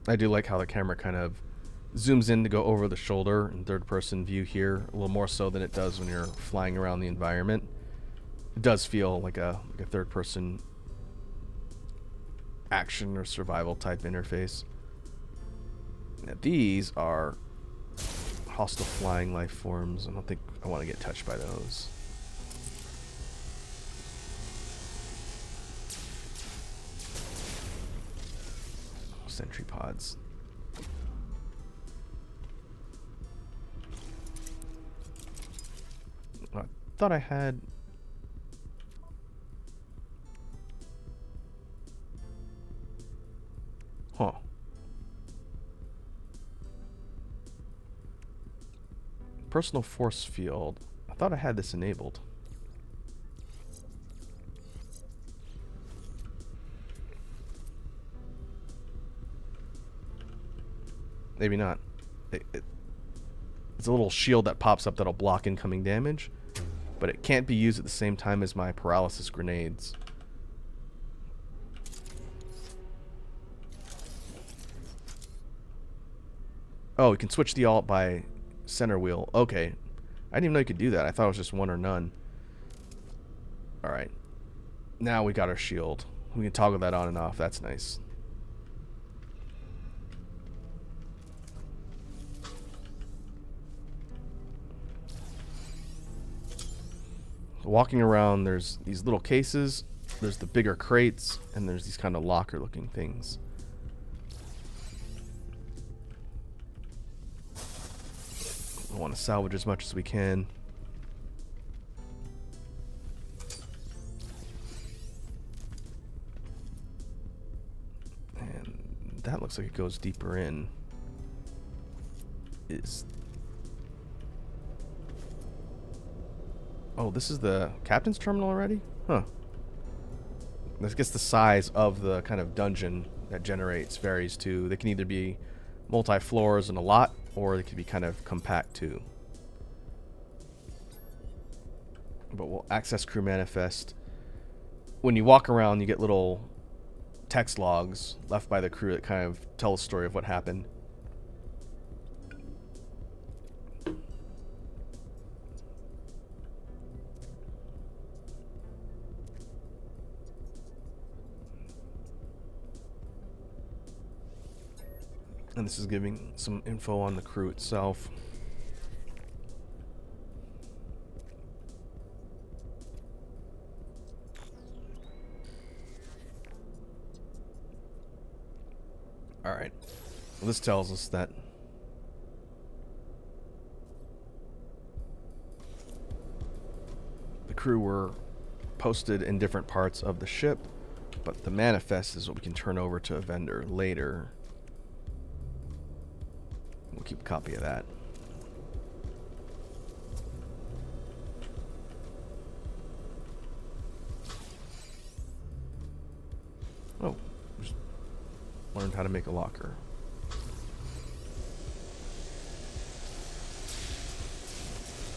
I do like how the camera kind of zooms in to go over the shoulder in third-person view here, a little more so than it does when you're flying around the environment. It does feel like a third-person action or survival type interface. Now these are Hostile flying life forms. I don't think I want to get touched by those. Sentry pods. I thought I had... Huh. Personal force field. I thought I had this enabled. Maybe not. It's a little shield that pops up that'll block incoming damage, but it can't be used at the same time as my paralysis grenades. Oh, you can switch the alt by center wheel. Okay. I didn't even know you could do that. I thought it was just one or none. Alright. Now we got our shield. We can toggle that on and off. That's nice. Walking around, there's these little cases, there's the bigger crates, and there's these kind of locker looking things. We want to salvage as much as we can. And that looks like it goes deeper in. Oh, this is the captain's terminal already? Huh. I guess the size of the kind of dungeon that generates varies too. They can either be multi-floors and a lot, or they can be kind of compact too. But we'll access crew manifest. When you walk around, you get little text logs left by the crew that kind of tell a story of what happened. And this is giving some info on the crew itself. Alright. Well, this tells us that the crew were posted in different parts of the ship, but the manifest is what we can turn over to a vendor later. We'll keep a copy of that. Oh, just learned how to make a locker.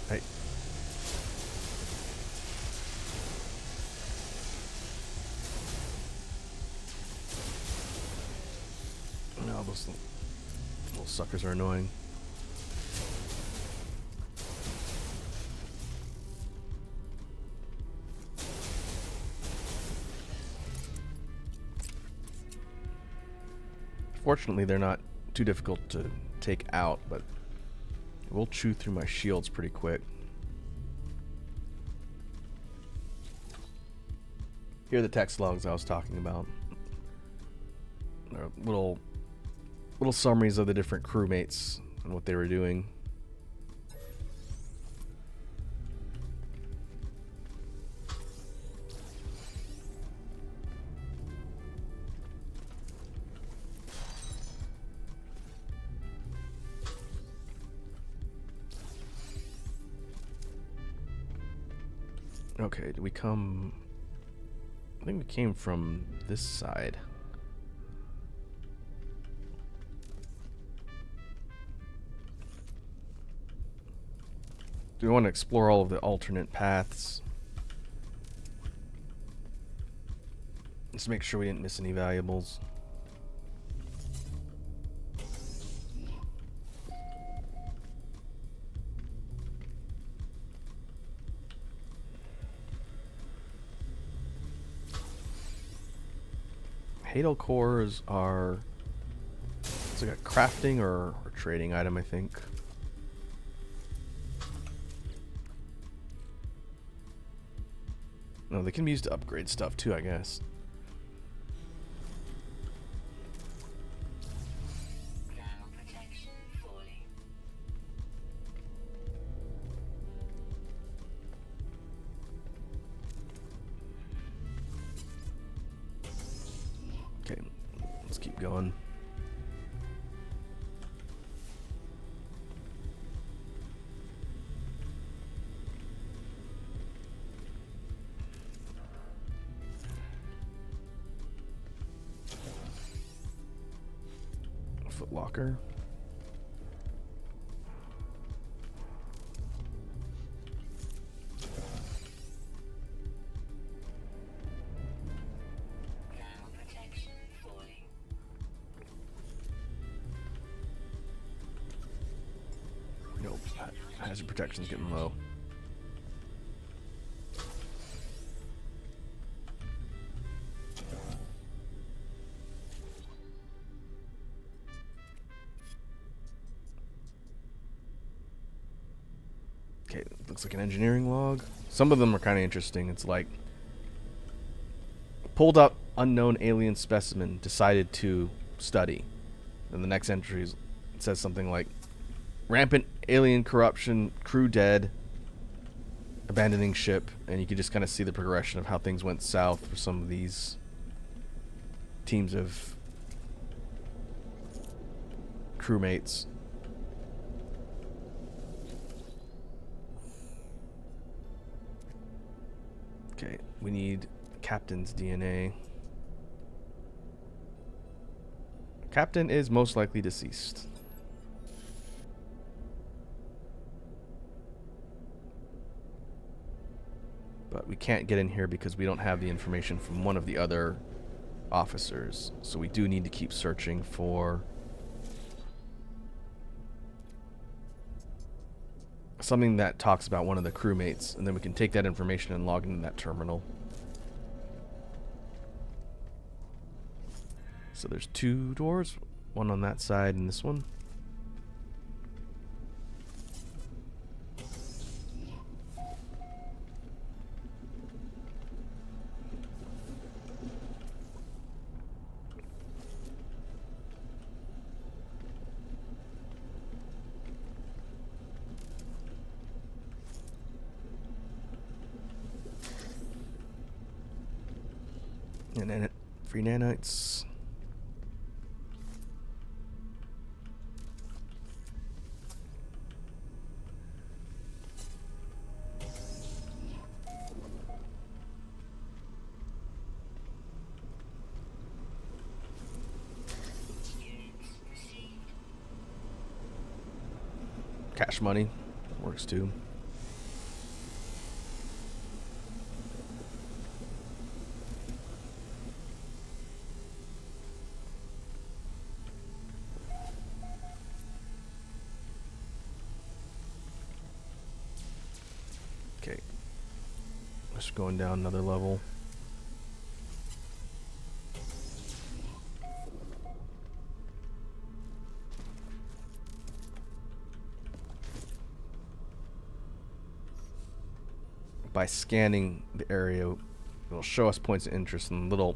Hey. No, those little suckers are annoying. Fortunately, they're not too difficult to take out, but we'll chew through my shields pretty quick. Here are the text logs I was talking about. They're little summaries of the different crewmates and what they were doing. Okay, did we come... I think we came from this side. Do we want to explore all of the alternate paths? Let's make sure we didn't miss any valuables. Hadal cores are... It's like a crafting or trading item, I think. No, they can be used to upgrade stuff too, I guess. Okay, let's keep going. Foot locker. Nope, hazard protection's getting low. Okay, looks like an engineering log. Some of them are kind of interesting. It's like, pulled up unknown alien specimen, decided to study. And the next entry says something like, rampant alien corruption, crew dead, abandoning ship. And you can just kind of see the progression of how things went south for some of these teams of crewmates. Okay, we need captain's DNA. Captain is most likely deceased. But we can't get in here because we don't have the information from one of the other officers. So we do need to keep searching for something that talks about one of the crewmates, and then we can take that information and log into that terminal. So there's 2 doors, one on that side and this one. And then free nanites. Cash money works too. Okay. Just going down another level. By scanning the area, it'll show us points of interest, and little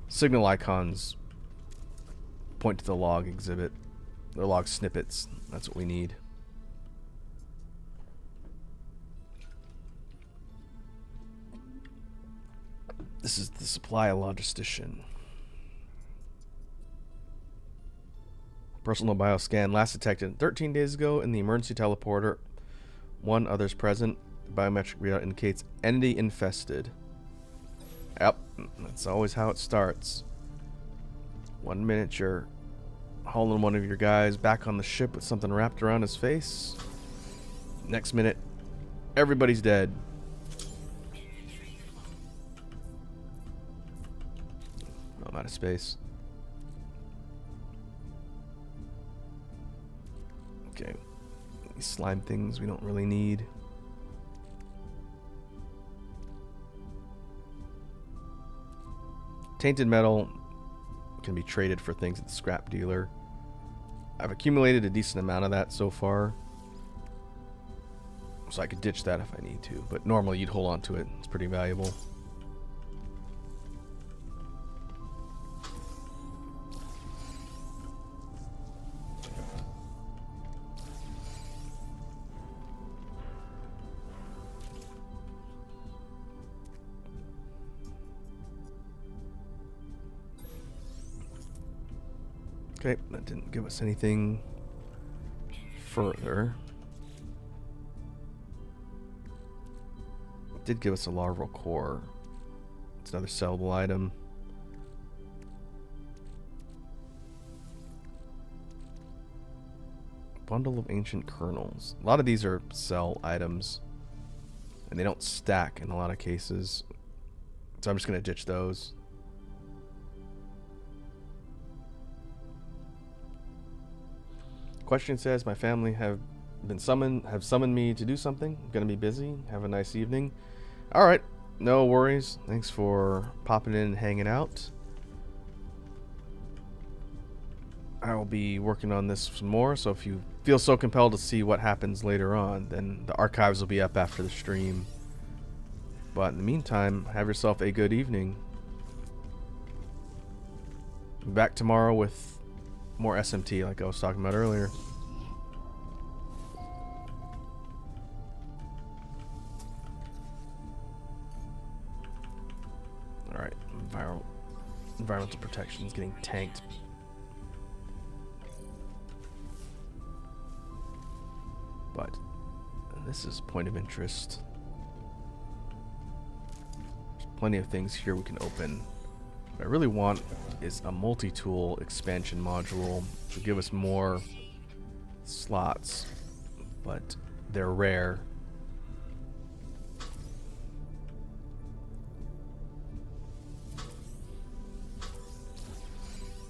signal icons point to the log exhibit. The log snippets. That's what we need. This is the supply logistician. Personal bioscan last detected 13 days ago in the emergency teleporter. 1 others present. Biometric readout indicates entity infested. Yep, that's always how it starts. 1 minute you're hauling one of your guys back on the ship with something wrapped around his face. Next minute, everybody's dead. Oh, I'm out of space. Okay. These slime things we don't really need. Tainted metal can be traded for things at the scrap dealer. I've accumulated a decent amount of that so far. So I could ditch that if I need to, but normally you'd hold on to it. It's pretty valuable. Okay, that didn't give us anything further. It did give us a larval core. It's another sellable item. Bundle of ancient kernels. A lot of these are sell items, and they don't stack in a lot of cases. So I'm just going to ditch those. Question says, my family have summoned me to do something. I'm gonna be busy. Have a nice evening. All right, no worries. Thanks for popping in and hanging out. I will be working on this some more, so if you feel so compelled to see what happens later on, then the archives will be up after the stream. But in the meantime, have yourself a good evening. Back tomorrow with more SMT like I was talking about earlier. Alright, environmental protection is getting tanked. But this is a point of interest. There's plenty of things here we can open. What I really want is a multi-tool expansion module to give us more slots, but they're rare.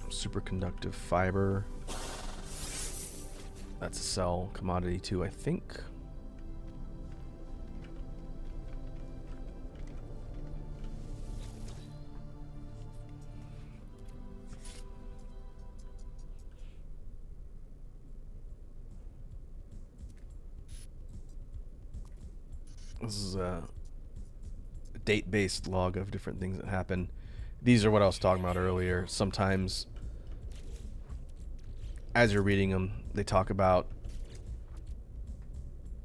Superconductive fiber. That's a sell commodity too, I think. This is a date-based log of different things that happen. These are what I was talking about earlier. Sometimes, as you're reading them, they talk about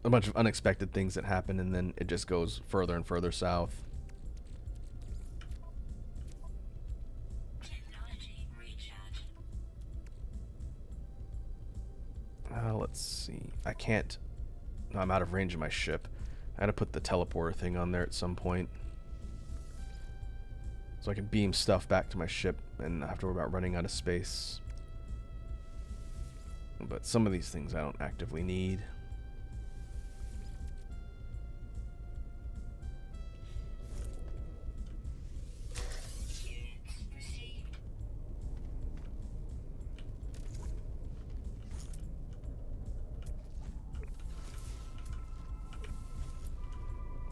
a bunch of unexpected things that happen, and then it just goes further and further south. Let's see. I can't. No, I'm out of range of my ship. I had to put the teleporter thing on there at some point, so I can beam stuff back to my ship and not have to worry about running out of space. But some of these things I don't actively need.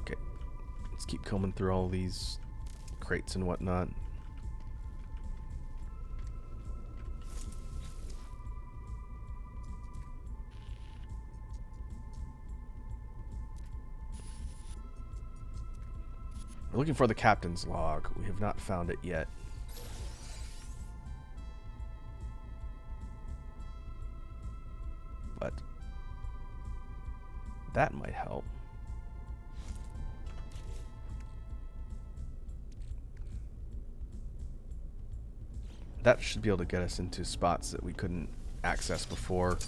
Okay, let's keep combing through all these crates and whatnot. We're looking for the captain's log. We have not found it yet. But that might help. That should be able to get us into spots that we couldn't access before.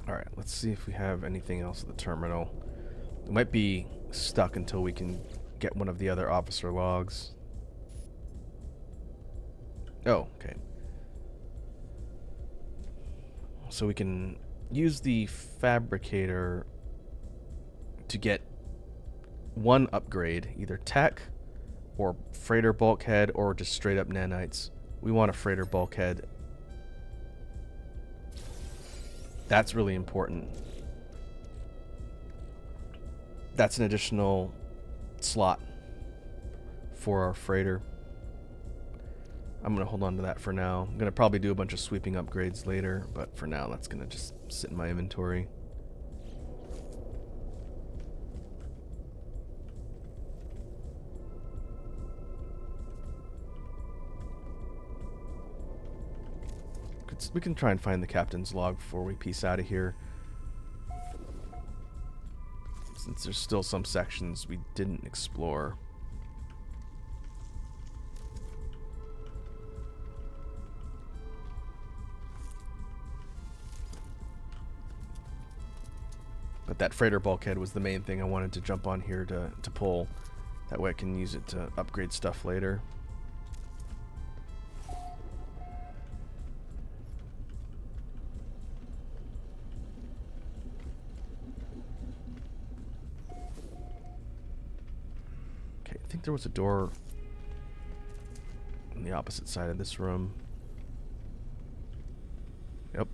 Alright, let's see if we have anything else at the terminal. We might be stuck until we can get one of the other officer logs. Oh, okay. So we can use the fabricator to get one upgrade, either tech or freighter bulkhead or just straight up nanites. We want a freighter bulkhead That's really important. That's an additional slot for our freighter. I'm going to hold on to that for now. I'm going to probably do a bunch of sweeping upgrades later, but for now that's going to just sit in my inventory. We can try and find the captain's log before we peace out of here, since there's still some sections we didn't explore. But that freighter bulkhead was the main thing I wanted to jump on here to pull. That way I can use it to upgrade stuff later. Okay, I think there was a door on the opposite side of this room. Yep.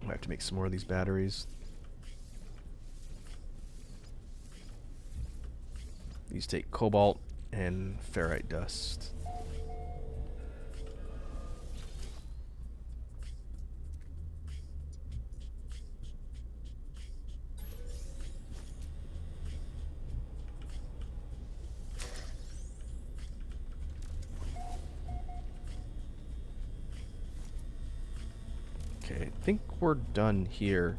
I have to make some more of these batteries. These take cobalt and ferrite dust. Okay, I think we're done here.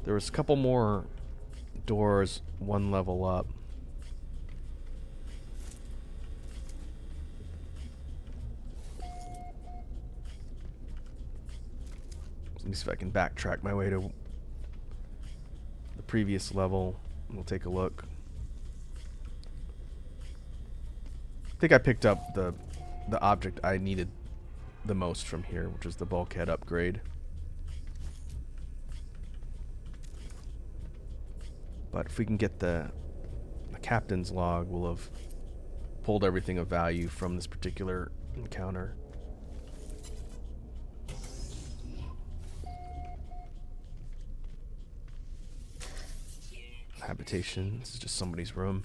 There was a couple more doors, one level up. Let me see if I can backtrack my way to the previous level. We'll take a look. I think I picked up the object I needed the most from here, which is the bulkhead upgrade. But if we can get the captain's log, we'll have pulled everything of value from this particular encounter. Habitation. This is just somebody's room.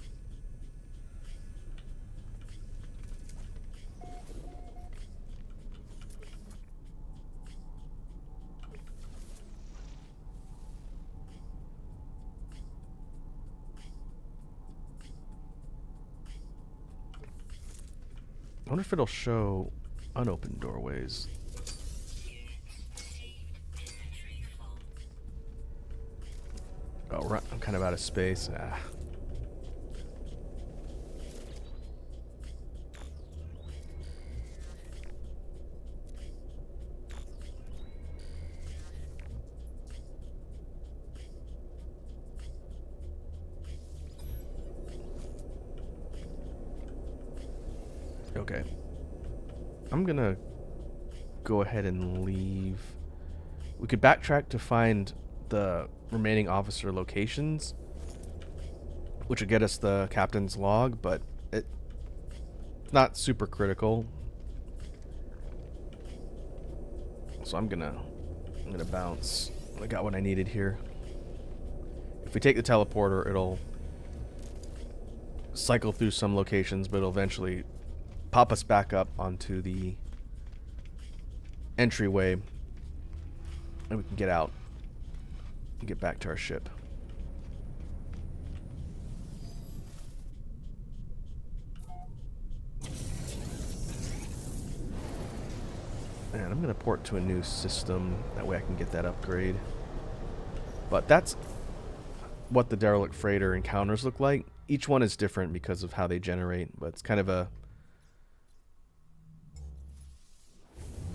I wonder if it'll show unopened doorways. Oh, right. I'm kind of out of space. Ah. Okay. I'm gonna go ahead and leave. We could backtrack to find the remaining officer locations, which would get us the captain's log, but it's not super critical. So I'm gonna bounce. I got what I needed here. If we take the teleporter, it'll cycle through some locations, but it'll eventually pop us back up onto the entryway, and we can get out and get back to our ship. And I'm going to port to a new system. That way I can get that upgrade. But that's what the derelict freighter encounters look like. Each one is different because of how they generate, but it's kind of a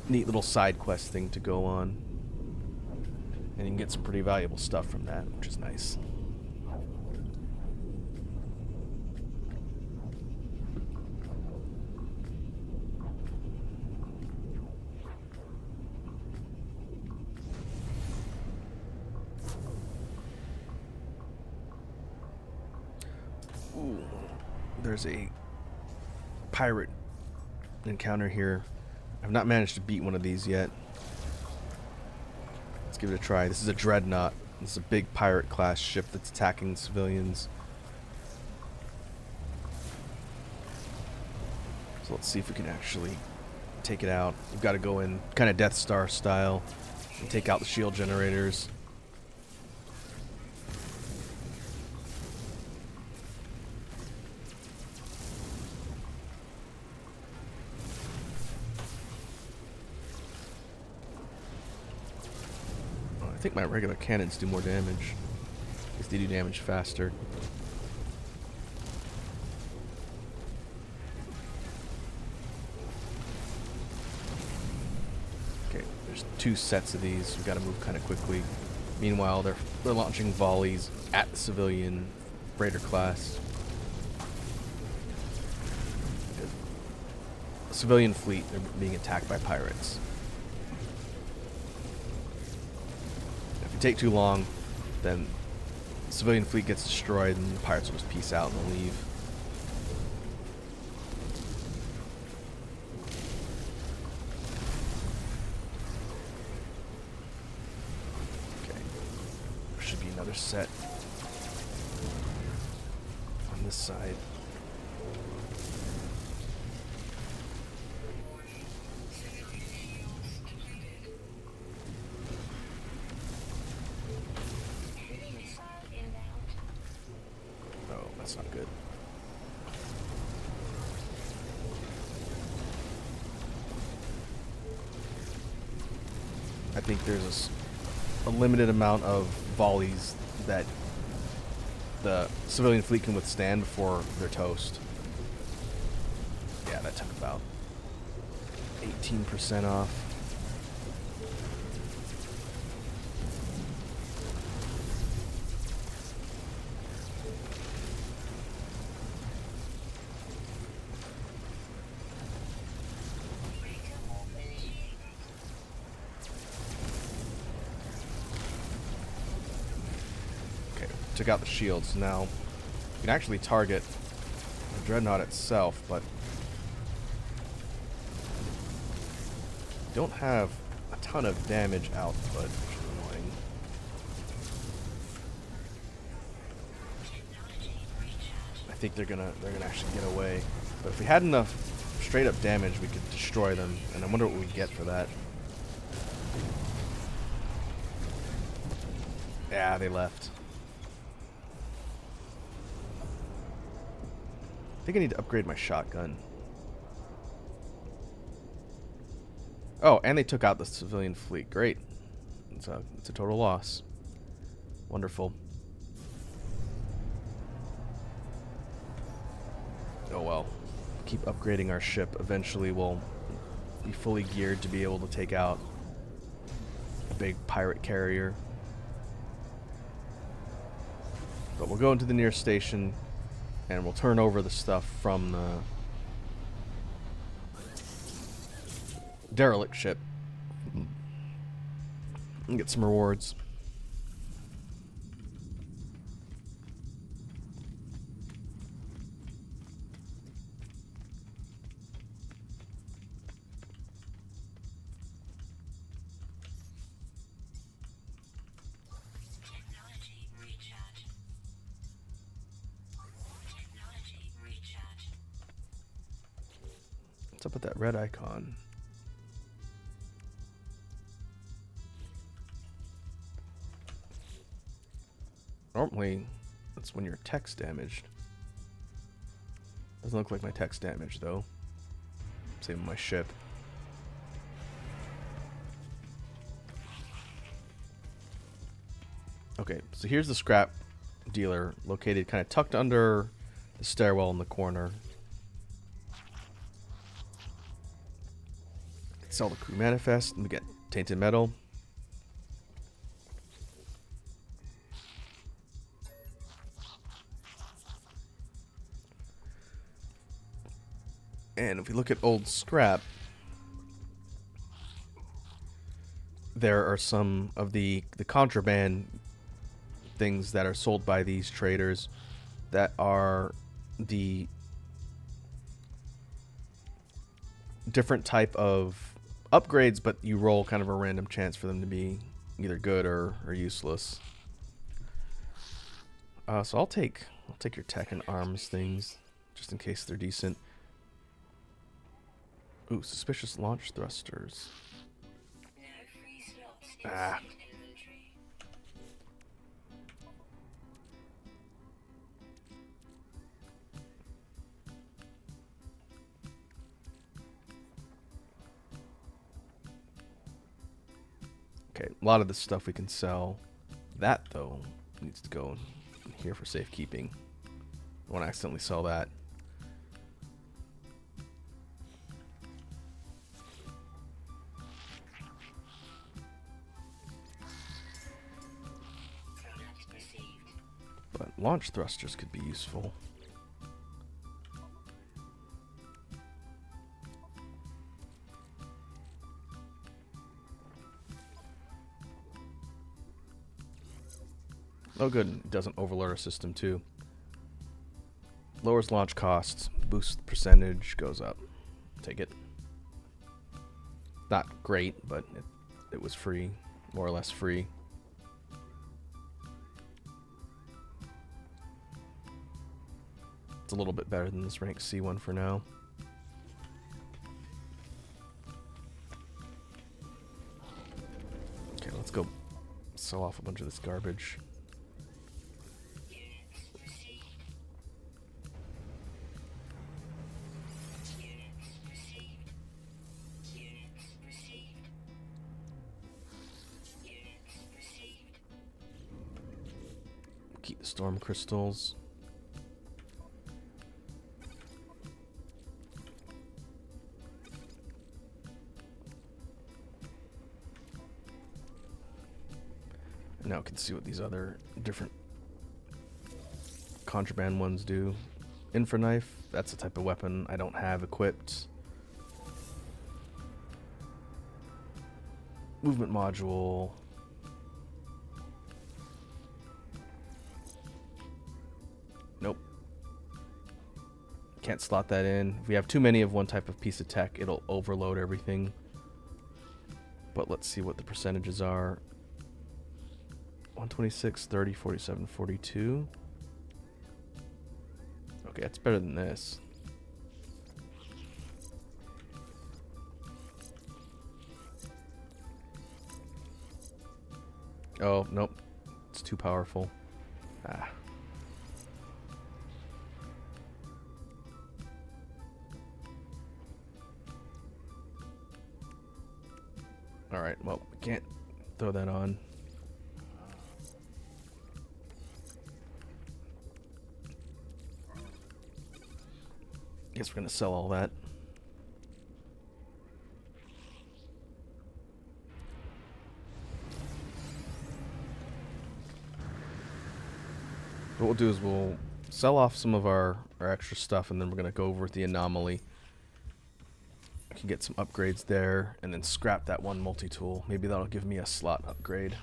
neat little side quest thing to go on. And you can get some pretty valuable stuff from that, which is nice. Ooh, there's a pirate encounter here. I've not managed to beat one of these yet. Let's give it a try. This is a Dreadnought. This is a big pirate class ship that's attacking civilians. So let's see if we can actually take it out. We've got to go in kind of Death Star style and take out the shield generators. I think my regular cannons do more damage. I guess they do damage faster. Okay, there's 2 sets of these. We've got to move kind of quickly. Meanwhile, they're launching volleys at the civilian freighter class. The civilian fleet, they're being attacked by pirates. Take too long, then the civilian fleet gets destroyed and the pirates will just peace out and leave. Okay, there should be another set on this side. That's not good. I think there's a limited amount of volleys that the civilian fleet can withstand before they're toast. Yeah, that took about 18% off. Took out the shields. Now, you can actually target the Dreadnought itself, but don't have a ton of damage output, which is annoying. I think they're gonna actually get away. But if we had enough straight up damage, we could destroy them, and I wonder what we'd get for that. Yeah, they left. I think I need to upgrade my shotgun. Oh, and they took out the civilian fleet. Great. It's a total loss. Wonderful. Oh well. Keep upgrading our ship. Eventually we'll be fully geared to be able to take out a big pirate carrier. But we'll go into the nearest station and we'll turn over the stuff from the derelict ship and get some rewards. What's up with that red icon? Normally, that's when your tech's damaged. Doesn't look like my tech's damaged, though. Same with my ship. Okay, so here's the scrap dealer, located kind of tucked under the stairwell in the corner. Sell the crew manifest, and we get tainted metal. And if we look at old scrap, there are some of the contraband things that are sold by these traders that are the different type of upgrades, but you roll kind of a random chance for them to be either good or useless. So I'll take your tech and arms things, just in case they're decent. Ooh, suspicious launch thrusters. Ah. Okay, a lot of this stuff we can sell. That, though, needs to go in here for safekeeping. I want to accidentally sell that. But launch thrusters could be useful. Oh good, it doesn't overload our system too. Lowers launch costs, boosts percentage, goes up. Take it. Not great, but it was free, more or less free. It's a little bit better than this rank C one for now. Okay, let's go sell off a bunch of this garbage. Keep the storm crystals. Now we can see what these other different contraband ones do. Infraknife, that's a type of weapon I don't have equipped. Movement module. Nope. Can't slot that in. If we have too many of one type of piece of tech, it'll overload everything. But let's see what the percentages are. 126, 30, 47, 42. Okay, that's better than this. Oh, nope. It's too powerful. Ah. Alright, well, we can't throw that on. Guess we're gonna sell all that. What we'll do is we'll sell off some of our extra stuff, and then we're gonna go over with the anomaly. I can get some upgrades there, and then scrap that one multi-tool. Maybe that'll give me a slot upgrade.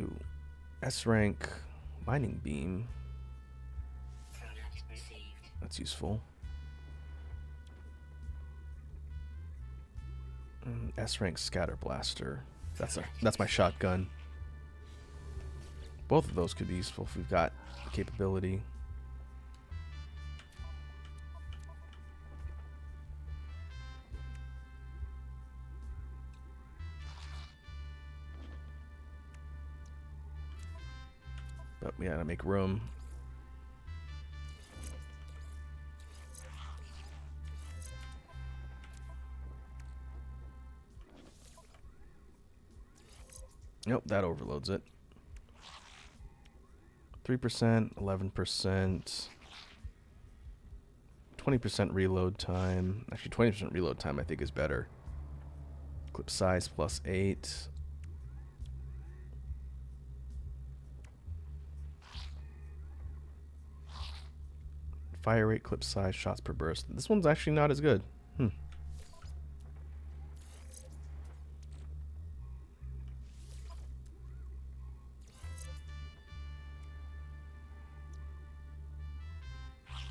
Ooh, S rank mining beam. That's useful. S rank scatter blaster. That's my shotgun. Both of those could be useful if we've got the capability. But we gotta make room. Nope, that overloads it. 3%, 11%, 20% reload time. Actually, 20% reload time I think is better. Clip size plus 8. Fire rate, clip size, shots per burst. This one's actually not as good.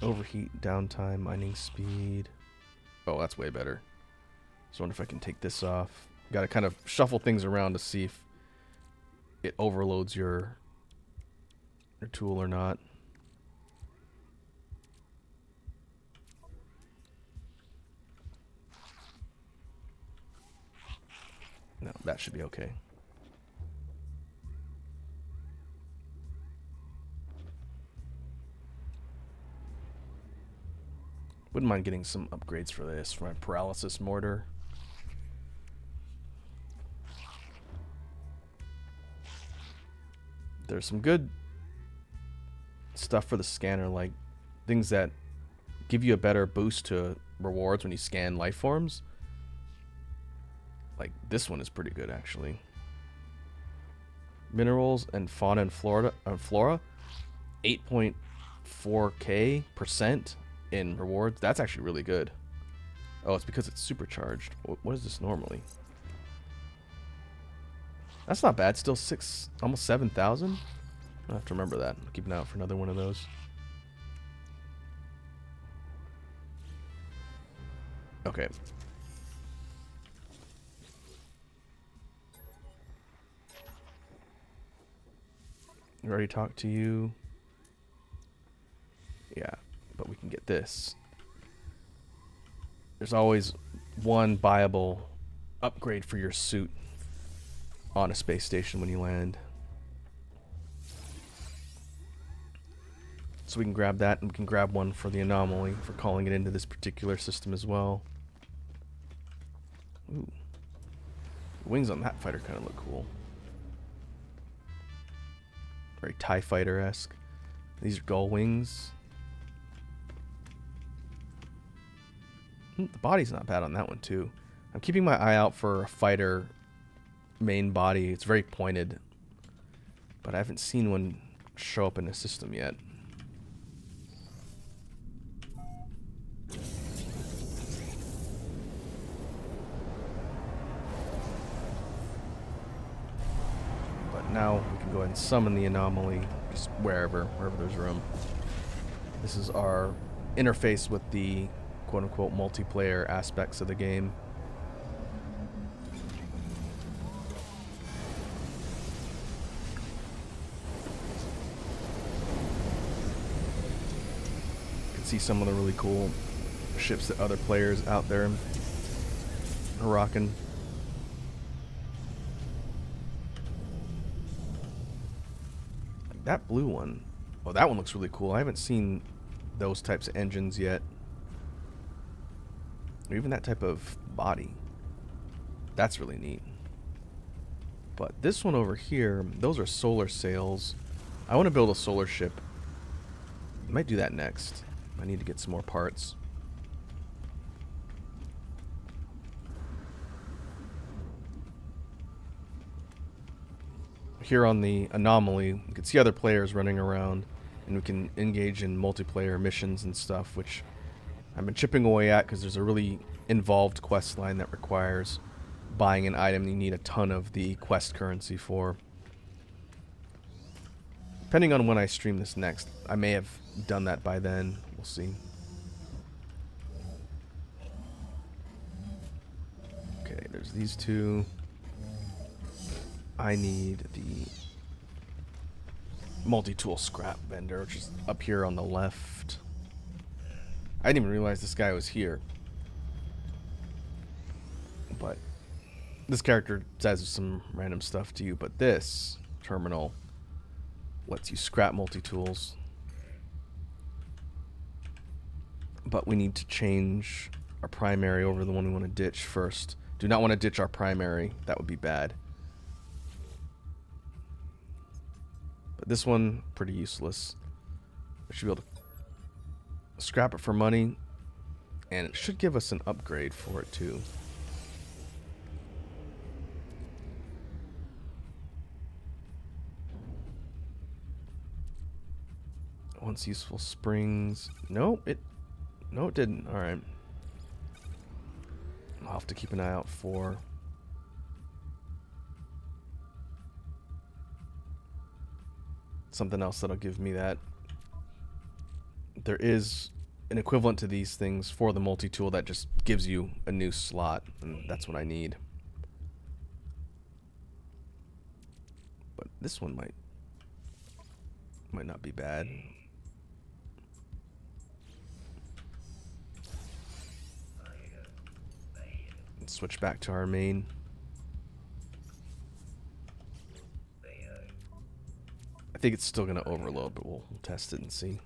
Overheat, downtime, mining speed. Oh, that's way better. So I wonder if I can take this off. Got to kind of shuffle things around to see if it overloads your tool or not. No, that should be okay. Wouldn't mind getting some upgrades for this, for my paralysis mortar. There's some good stuff for the scanner, like things that give you a better boost to rewards when you scan life forms. Like this one is pretty good, actually. Minerals and fauna and flora 8.4k% in rewards. That's actually really good. Oh, it's because it's supercharged. What is this normally? That's not bad. Still almost 7,000. I have to remember that. I'll keep an eye out for another one of those. Okay. I already talked to you. Yeah, but we can get this. There's always one viable upgrade for your suit on a space station when you land. So we can grab that, and we can grab one for the anomaly for calling it into this particular system as well. Ooh. The wings on that fighter kind of look cool. Very TIE Fighter-esque. These are gull wings. The body's not bad on that one, too. I'm keeping my eye out for a fighter main body. It's very pointed, but I haven't seen one show up in the system yet. But now we can go ahead and summon the anomaly just wherever there's room. This is our interface with the quote-unquote multiplayer aspects of the game. You can see some of the really cool ships that other players out there are rocking. That blue one. Oh, that one looks really cool. I haven't seen those types of engines yet. Or even that type of body. That's really neat. But this one over here, those are solar sails. I want to build a solar ship. I might do that next. I need to get some more parts. Here on the anomaly, you can see other players running around, and we can engage in multiplayer missions and stuff, which I've been chipping away at because there's a really involved quest line that requires buying an item you need a ton of the quest currency for. Depending on when I stream this next, I may have done that by then. We'll see. Okay, there's these two. I need the multi-tool scrap vendor, which is up here on the left. I didn't even realize this guy was here. But this character says some random stuff to you, but this terminal lets you scrap multi-tools. But we need to change our primary over the one we want to ditch first. Do not want to ditch our primary. That would be bad. But this one, pretty useless. We should be able to scrap it for money. And it should give us an upgrade for it too. Once useful springs. Nope, it didn't. Alright. I'll have to keep an eye out for something else that'll give me that there is an equivalent to these things for the multi-tool that just gives you a new slot, and that's what I need. But this one might not be bad. Let's switch back to our main. I think it's still going to overload, but we'll test it and see.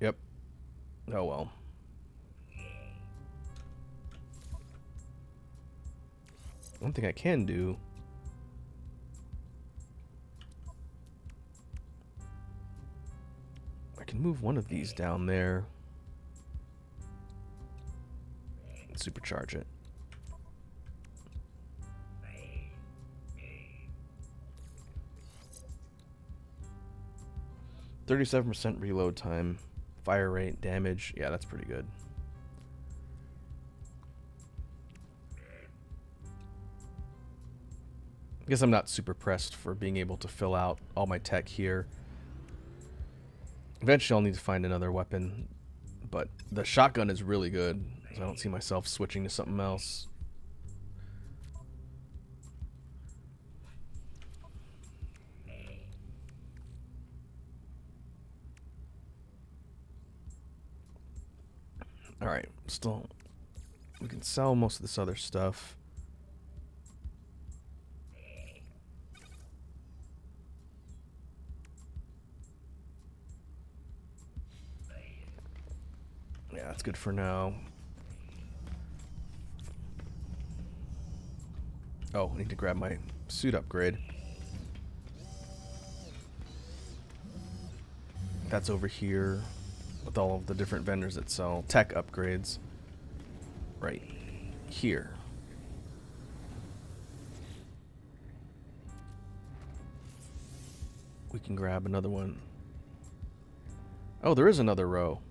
Yep. Oh well. One thing I can do, I can move one of these down there and supercharge it. 37% reload time, fire rate, damage. Yeah, that's pretty good. I guess I'm not super pressed for being able to fill out all my tech here. Eventually I'll need to find another weapon, but the shotgun is really good, so I don't see myself switching to something else. Alright, still, we can sell most of this other stuff. Yeah, that's good for now. Oh, I need to grab my suit upgrade. That's over here with all of the different vendors that sell tech upgrades. Right here. We can grab another one. Oh, there is another row.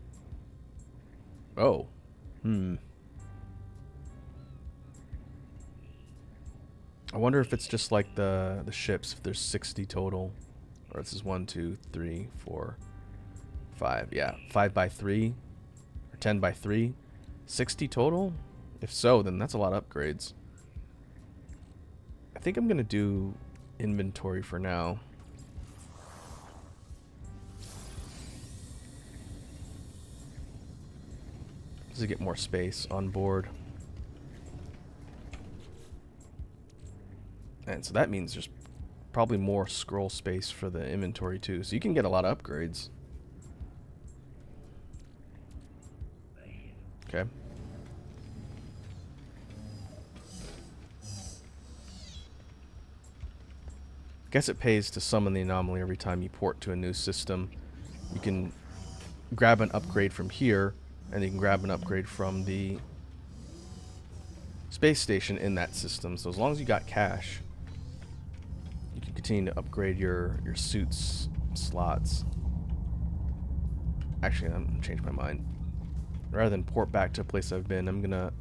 Oh. I wonder if it's just like the ships, if there's 60 total. Or this is 1, 2, 3, 4, 5. Yeah, 5 by 3 or 10 by 3. 60 total? If so, then that's a lot of upgrades. I think I'm going to do inventory for now. To get more space on board. And so that means there's probably more scroll space for the inventory too. So you can get a lot of upgrades. Okay. Guess it pays to summon the anomaly every time you port to a new system. You can grab an upgrade from here, and you can grab an upgrade from the space station in that system. So as long as you got cash, you can continue to upgrade your suit's slots. Actually, I'm gonna change my mind. Rather than port back to a place I've been, I'm gonna...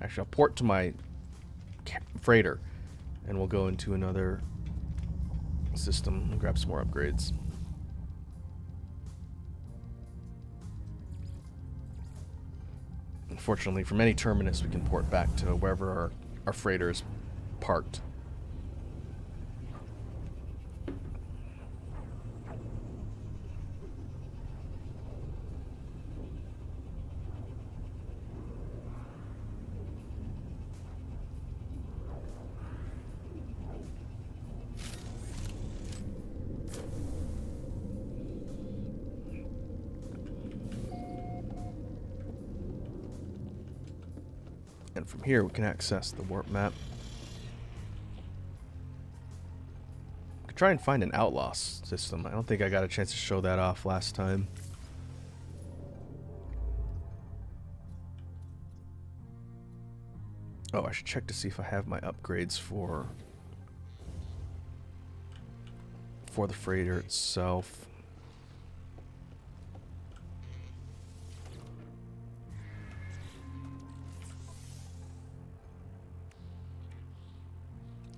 Actually, I'll port to my freighter, and we'll go into another system and grab some more upgrades. Unfortunately, from any terminus, we can port back to wherever our freighter is parked. And from here, we can access the warp map. We could try and find an outlaw system. I don't think I got a chance to show that off last time. Oh, I should check to see if I have my upgrades for the freighter itself.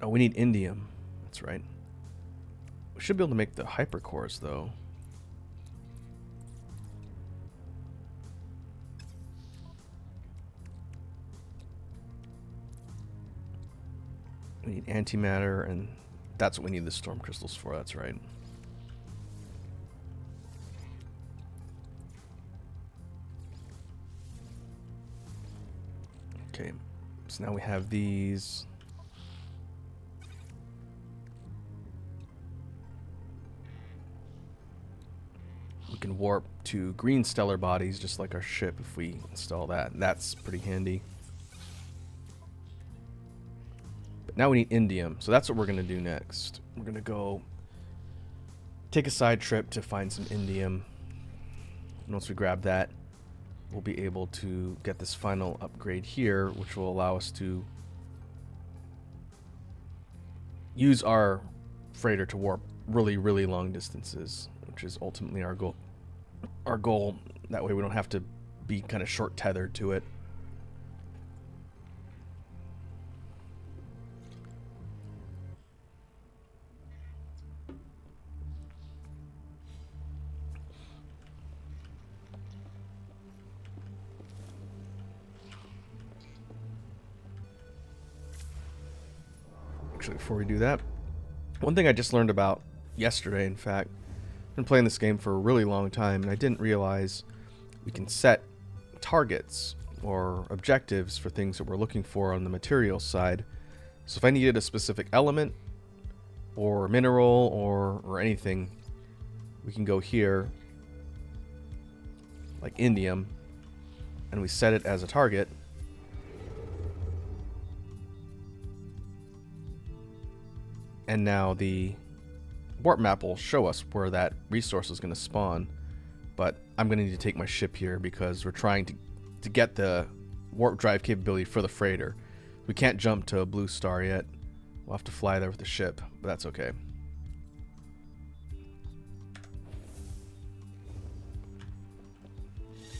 Oh, we need indium. That's right. We should be able to make the hypercores, though. We need antimatter, and that's what we need the storm crystals for. That's right. Okay, so now we have these. We can warp to green stellar bodies just like our ship if we install that. That's pretty handy. But now we need indium, so that's what we're going to do next. We're going to go take a side trip to find some indium. And once we grab that, we'll be able to get this final upgrade here, which will allow us to use our freighter to warp really, really long distances, which is ultimately our goal. That way we don't have to be kind of short tethered to it. Actually, before we do that, one thing I just learned about yesterday, in fact, I've been playing this game for a really long time, and I didn't realize we can set targets or objectives for things that we're looking for on the materials side. So if I needed a specific element or mineral or anything, we can go here, like indium, and we set it as a target. And now the warp map will show us where that resource is going to spawn. But I'm going to need to take my ship here because we're trying to get the warp drive capability for the freighter. We can't jump to a blue star yet. We'll have to fly there with the ship, but that's okay.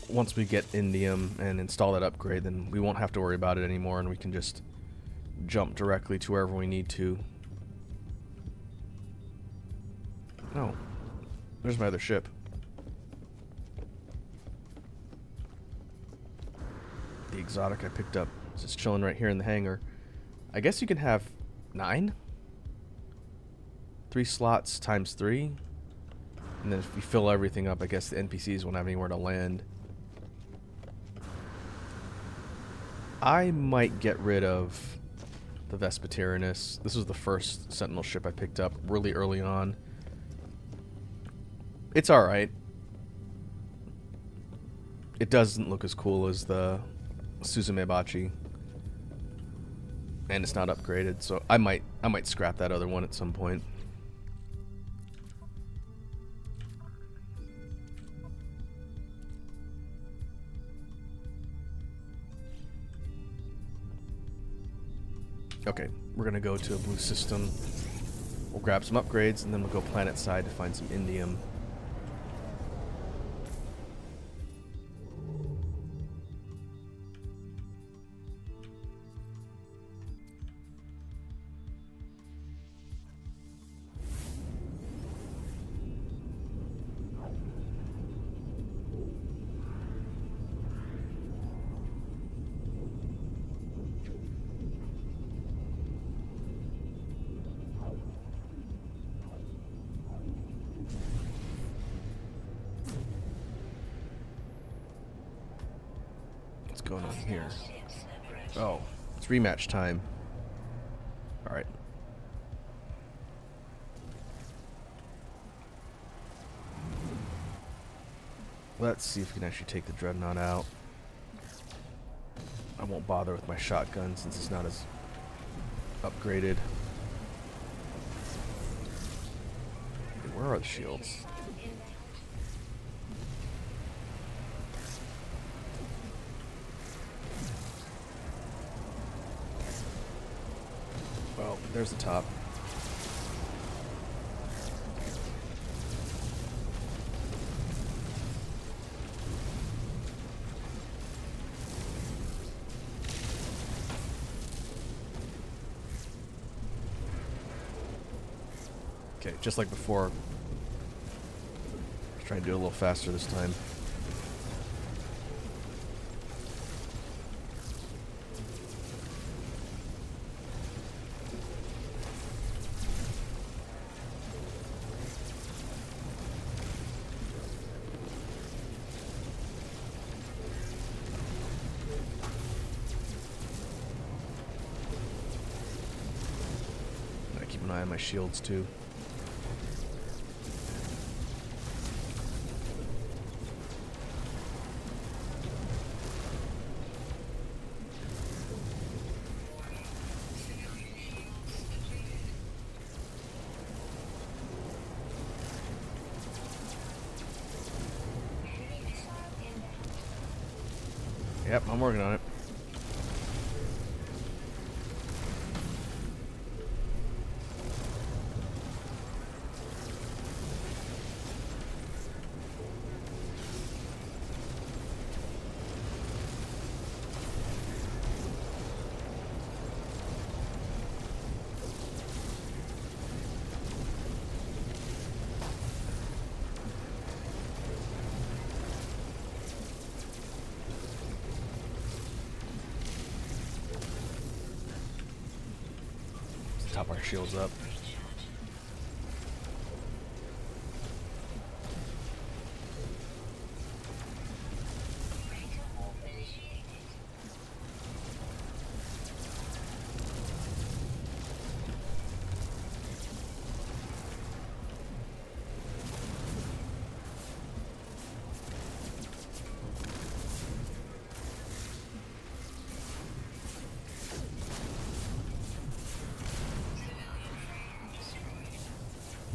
Once we get indium and install that upgrade, then we won't have to worry about it anymore, and we can just jump directly to wherever we need to. Oh, there's my other ship. The exotic I picked up is just chilling right here in the hangar. I guess you can have 9? 3 slots times 3. And then if you fill everything up, I guess the NPCs won't have anywhere to land. I might get rid of the Vespa Tyrannus. This was the first Sentinel ship I picked up really early on. It's alright. It doesn't look as cool as the Suzumebachi. And it's not upgraded, so I might scrap that other one at some point. Okay, we're gonna go to a blue system. We'll grab some upgrades, and then we'll go planet side to find some indium. What's going on here? Oh, it's rematch time. Alright. Let's see if we can actually take the Dreadnought out. I won't bother with my shotgun since it's not as upgraded. Where are the shields? Well, there's the top. Okay, just like before. Try and do it a little faster this time. Gotta keep an eye on my shields too. Yep, I'm working on it. Top our shields up.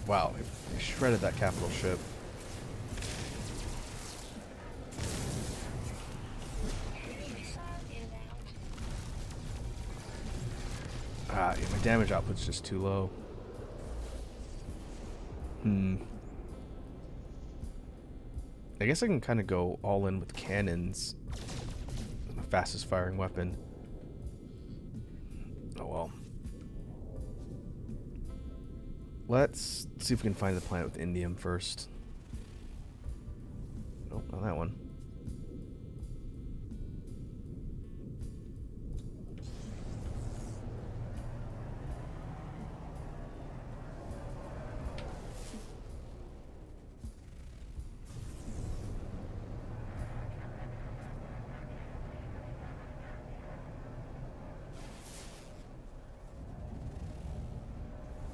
Wow, they shredded that capital ship. Ah, yeah, my damage output's just too low. I guess I can kind of go all in with cannons. My fastest firing weapon. Oh well. Let's see if we can find the planet with indium first. Nope, not that one.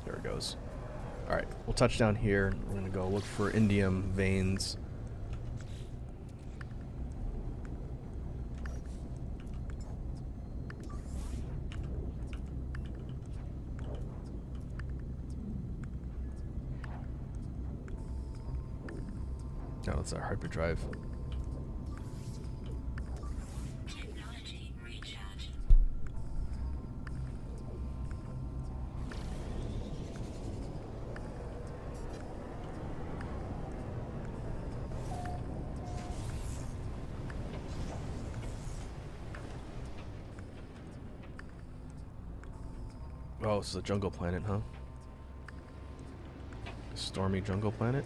There it goes. Alright, we'll touch down here. We're going to go look for indium veins. Oh, that's our hyperdrive. Oh, this is a jungle planet, huh? A stormy jungle planet?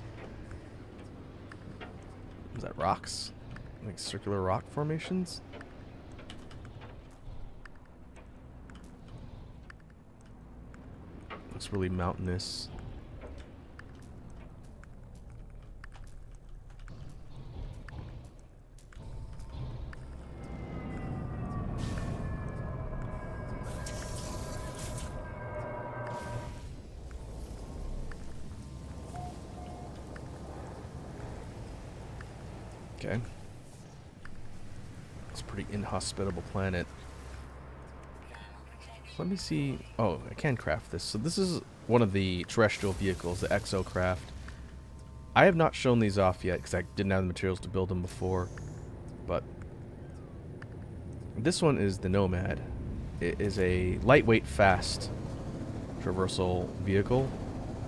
Is that rocks? Like circular rock formations? Looks really mountainous. Okay. It's a pretty inhospitable planet. Let me see. Oh, I can craft this. So this is one of the terrestrial vehicles, the Exocraft. I have not shown these off yet because I didn't have the materials to build them before. But this one is the Nomad. It is a lightweight, fast traversal vehicle.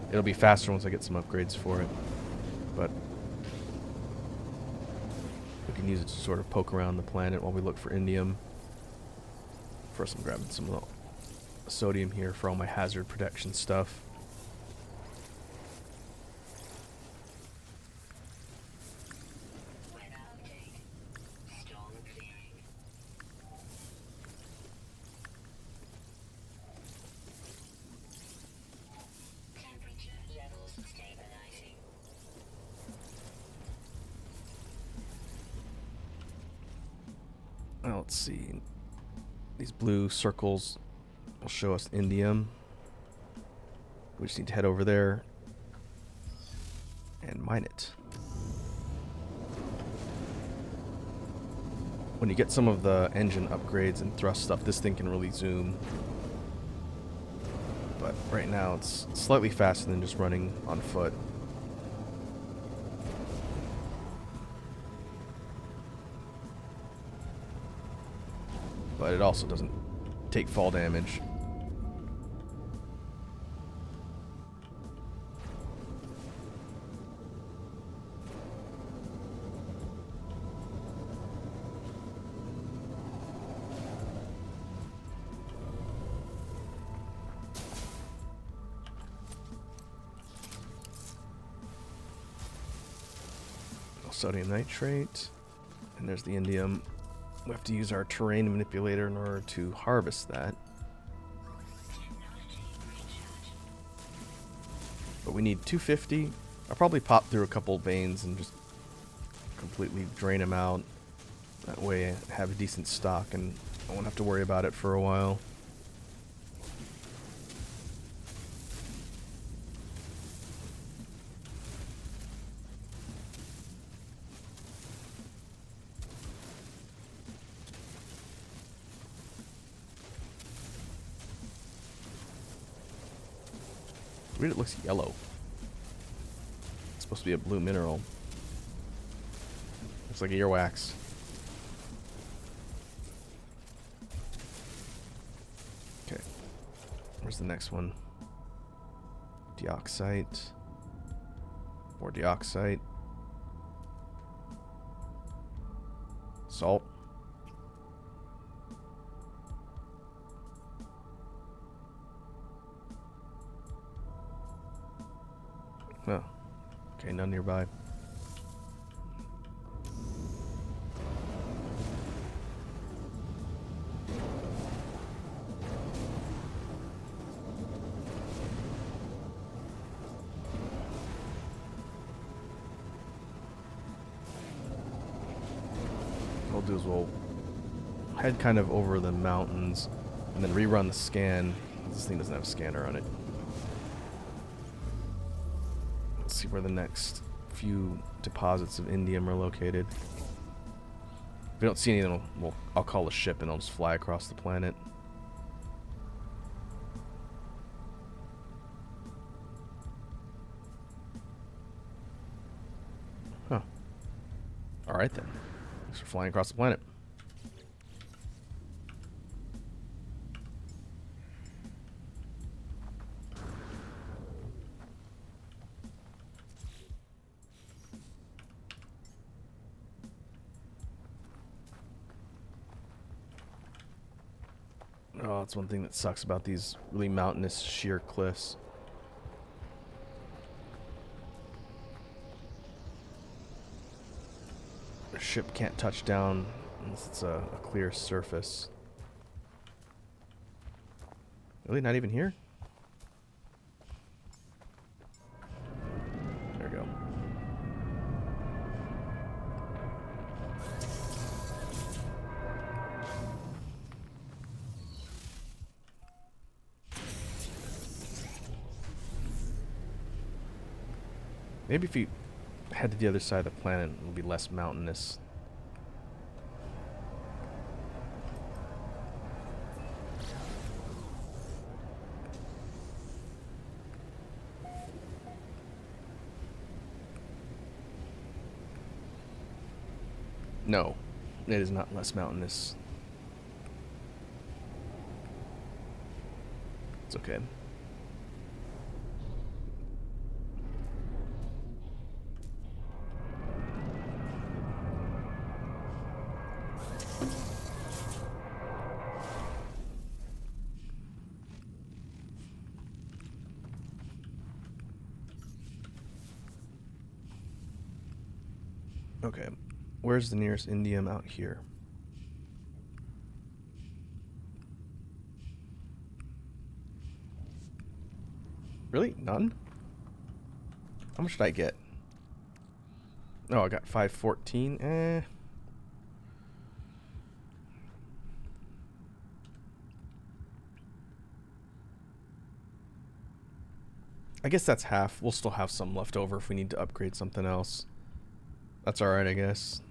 It'll be faster once I get some upgrades for it. But we can use it to sort of poke around the planet while we look for indium. First, I'm grabbing some of the sodium here for all my hazard protection stuff. let's see. These blue circles will show us indium. We just need to head over there and mine it. When you get some of the engine upgrades and thrust stuff, this thing can really zoom. But right now it's slightly faster than just running on foot. But it also doesn't take fall damage. Sodium nitrate, and there's the indium. We have to use our terrain manipulator in order to harvest that. But we need 250. I'll probably pop through a couple veins and just completely drain them out. That way I have a decent stock and I won't have to worry about it for a while. Weird, it looks yellow. It's supposed to be a blue mineral. Looks like earwax. Okay. Where's the next one? Dioxite. More dioxite. Salt. Oh. Okay, none nearby. What we'll do is we'll head kind of over the mountains and then rerun the scan. This thing doesn't have a scanner on it. See where the next few deposits of indium are located. If we don't see anything, I'll call a ship and I'll just fly across the planet. Huh. Alright then. Thanks for flying across the planet. Oh, that's one thing that sucks about these really mountainous, sheer cliffs. The ship can't touch down unless it's a clear surface. Really? Not even here? There we go. Maybe if you head to the other side of the planet, it'll be less mountainous. No, it is not less mountainous. It's okay. Okay, where's the nearest indium out here? Really? None? How much did I get? Oh, I got 514. I guess that's half. We'll still have some left over if we need to upgrade something else. That's alright, I guess.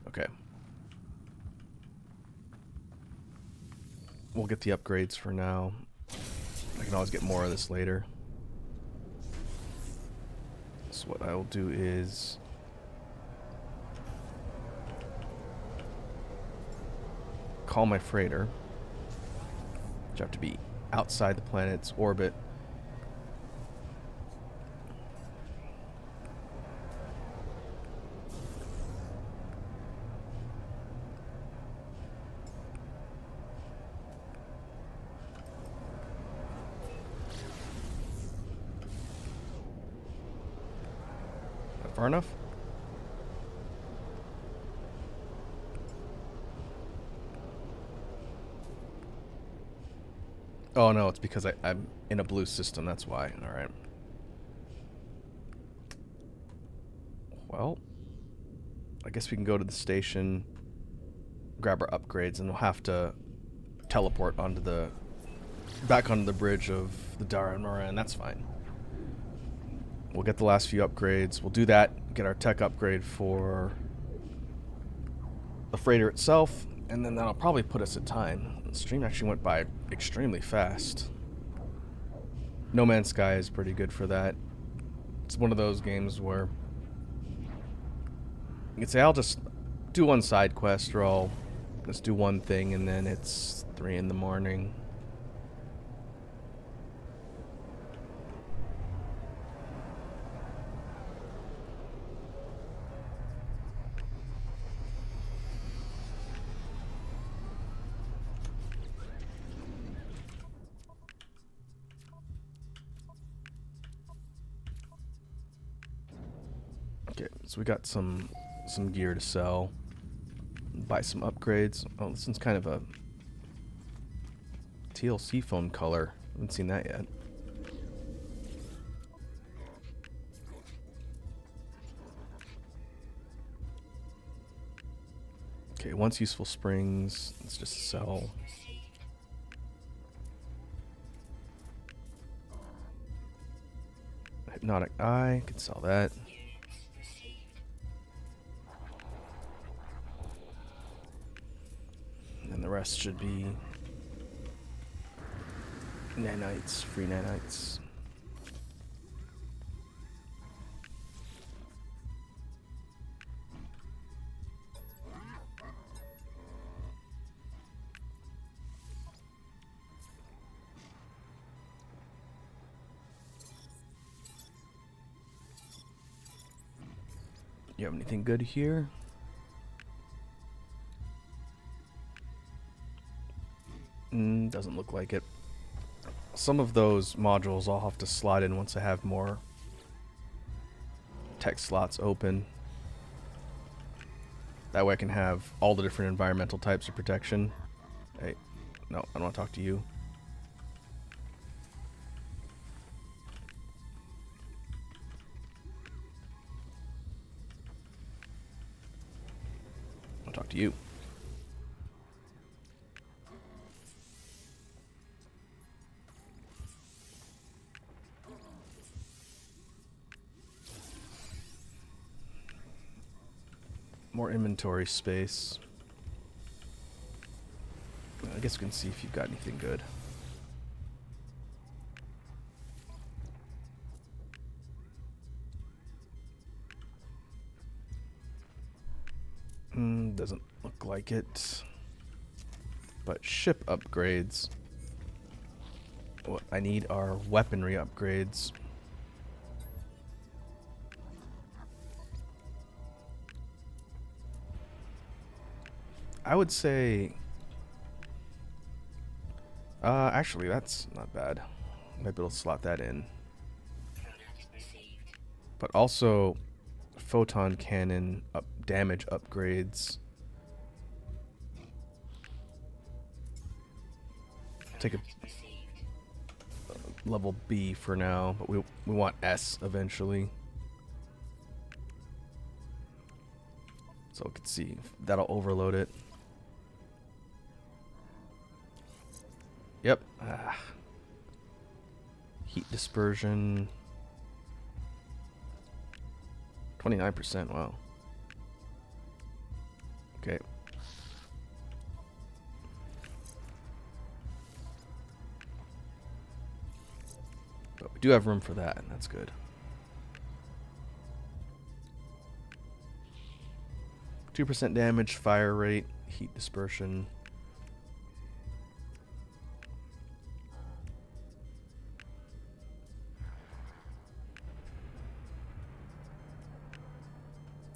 Okay. We'll get the upgrades for now. I can always get more of this later. So what I will do is... call my freighter. Which have to be outside the planet's orbit. Not far enough? Oh no, it's because I'm in a blue system, that's why. Alright. Well, I guess we can go to the station, grab our upgrades, and we'll have to teleport onto the... back onto the bridge of the Dara Moran, that's fine. We'll get the last few upgrades. We'll do that, get our tech upgrade for the freighter itself, and then that'll probably put us at time. The stream actually went by extremely fast. No Man's Sky is pretty good for that. It's one of those games where you can say, I'll just do one side quest, or I'll just do one thing, and then it's 3 in the morning. Okay, so we got some gear to sell. Buy some upgrades. Oh, this one's kind of a teal seafoam color. Haven't seen that yet. Okay, once useful springs. Let's just sell. Hypnotic eye. Could sell that. And the rest should be nanites, free nanites. You have anything good here? Doesn't look like it. Some of those modules I'll have to slide in once I have more tech slots open. That way I can have all the different environmental types of protection. Hey, no, I don't want to talk to you. I'll talk to you. More inventory space. I guess we can see if you've got anything good. Doesn't look like it. But ship upgrades. What I need are weaponry upgrades. I would say... actually, that's not bad. Might be able to slot that in. But also, photon cannon damage upgrades. Take a level B for now, but we want S eventually. So we can see that'll overload it. Yep. Heat dispersion. 29%, wow. Okay. But we do have room for that, and that's good. 2% damage, fire rate, heat dispersion.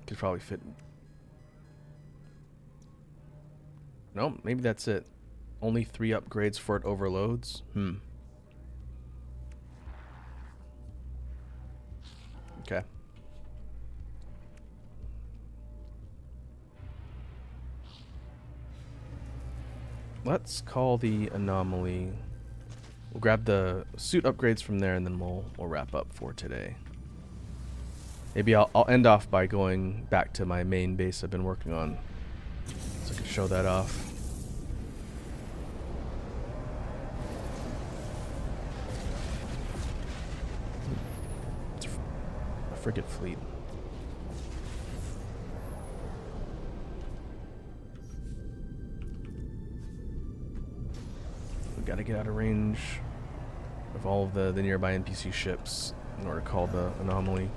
Could probably fit. No, maybe that's it. Only 3 upgrades for it overloads. Okay. Let's call the anomaly. We'll grab the suit upgrades from there, and then we'll wrap up for today. Maybe I'll end off by going back to my main base I've been working on, so I can show that off. It's a frigate fleet. We gotta get out of range of all of the nearby NPC ships in order to call the anomaly.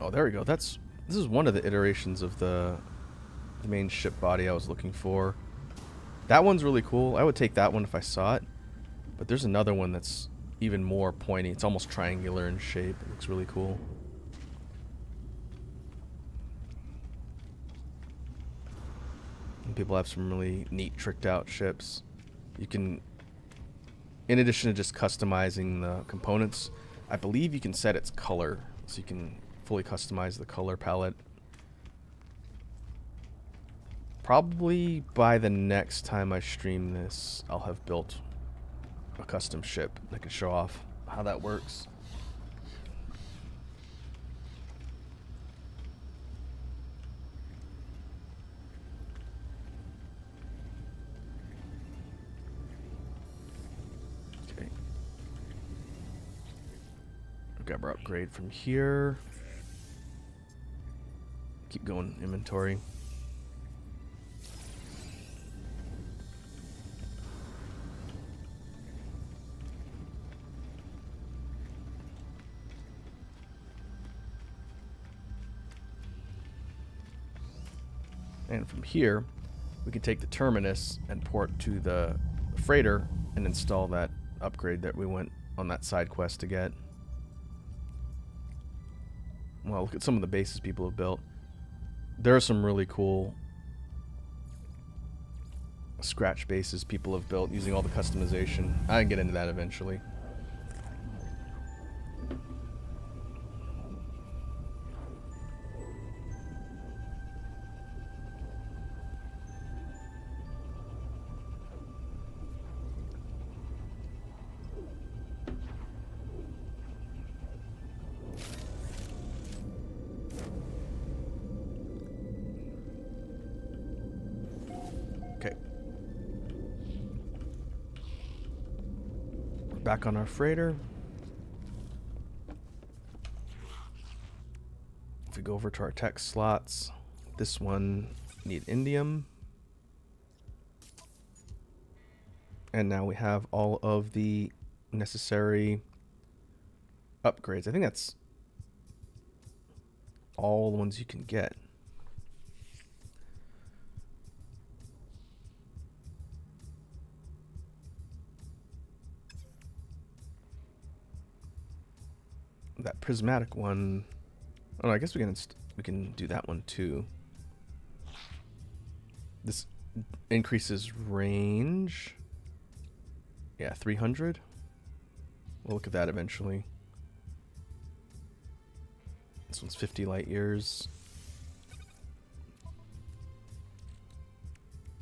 Oh, there we go. This is one of the iterations of the main ship body I was looking for. That one's really cool. I would take that one if I saw it. But there's another one that's even more pointy. It's almost triangular in shape. It looks really cool. And people have some really neat tricked out ships. You can, in addition to just customizing the components, I believe you can set its color. So you can fully customize the color palette. Probably by the next time I stream this, I'll have built a custom ship that can show off how that works. Okay. Grab our upgrade from here. Keep going inventory. And from here, we can take the terminus and port to the freighter and install that upgrade that we went on that side quest to get. Well, look at some of the bases people have built. There are some really cool scratch bases people have built using all the customization. I can get into that eventually. Okay. We're back on our freighter. If we go over to our tech slots, this one need indium. And now we have all of the necessary upgrades. I think that's all the ones you can get. That prismatic one. Oh, I guess we can do that one too. This increases range. Yeah, 300. We'll look at that eventually. This one's 50 light years.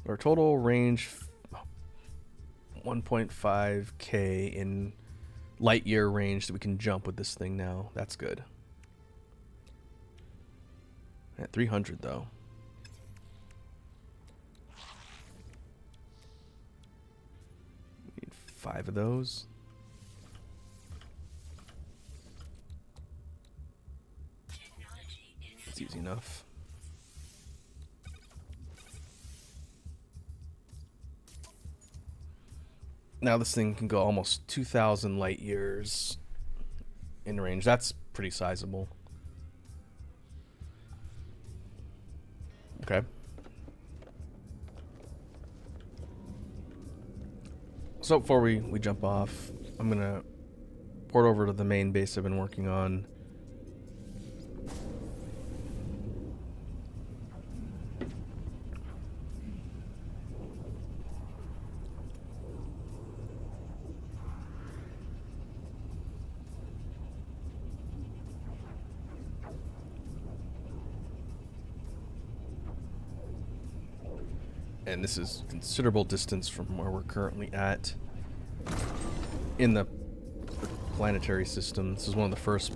Our total range 1.5k in light year range that we can jump with this thing now. That's good. At 300 though. Need 5 of those. It's easy enough. Now this thing can go almost 2,000 light years in range. That's pretty sizable. Okay. So before we jump off, I'm going to port over to the main base I've been working on. And this is considerable distance from where we're currently at in the planetary system. This is one of the first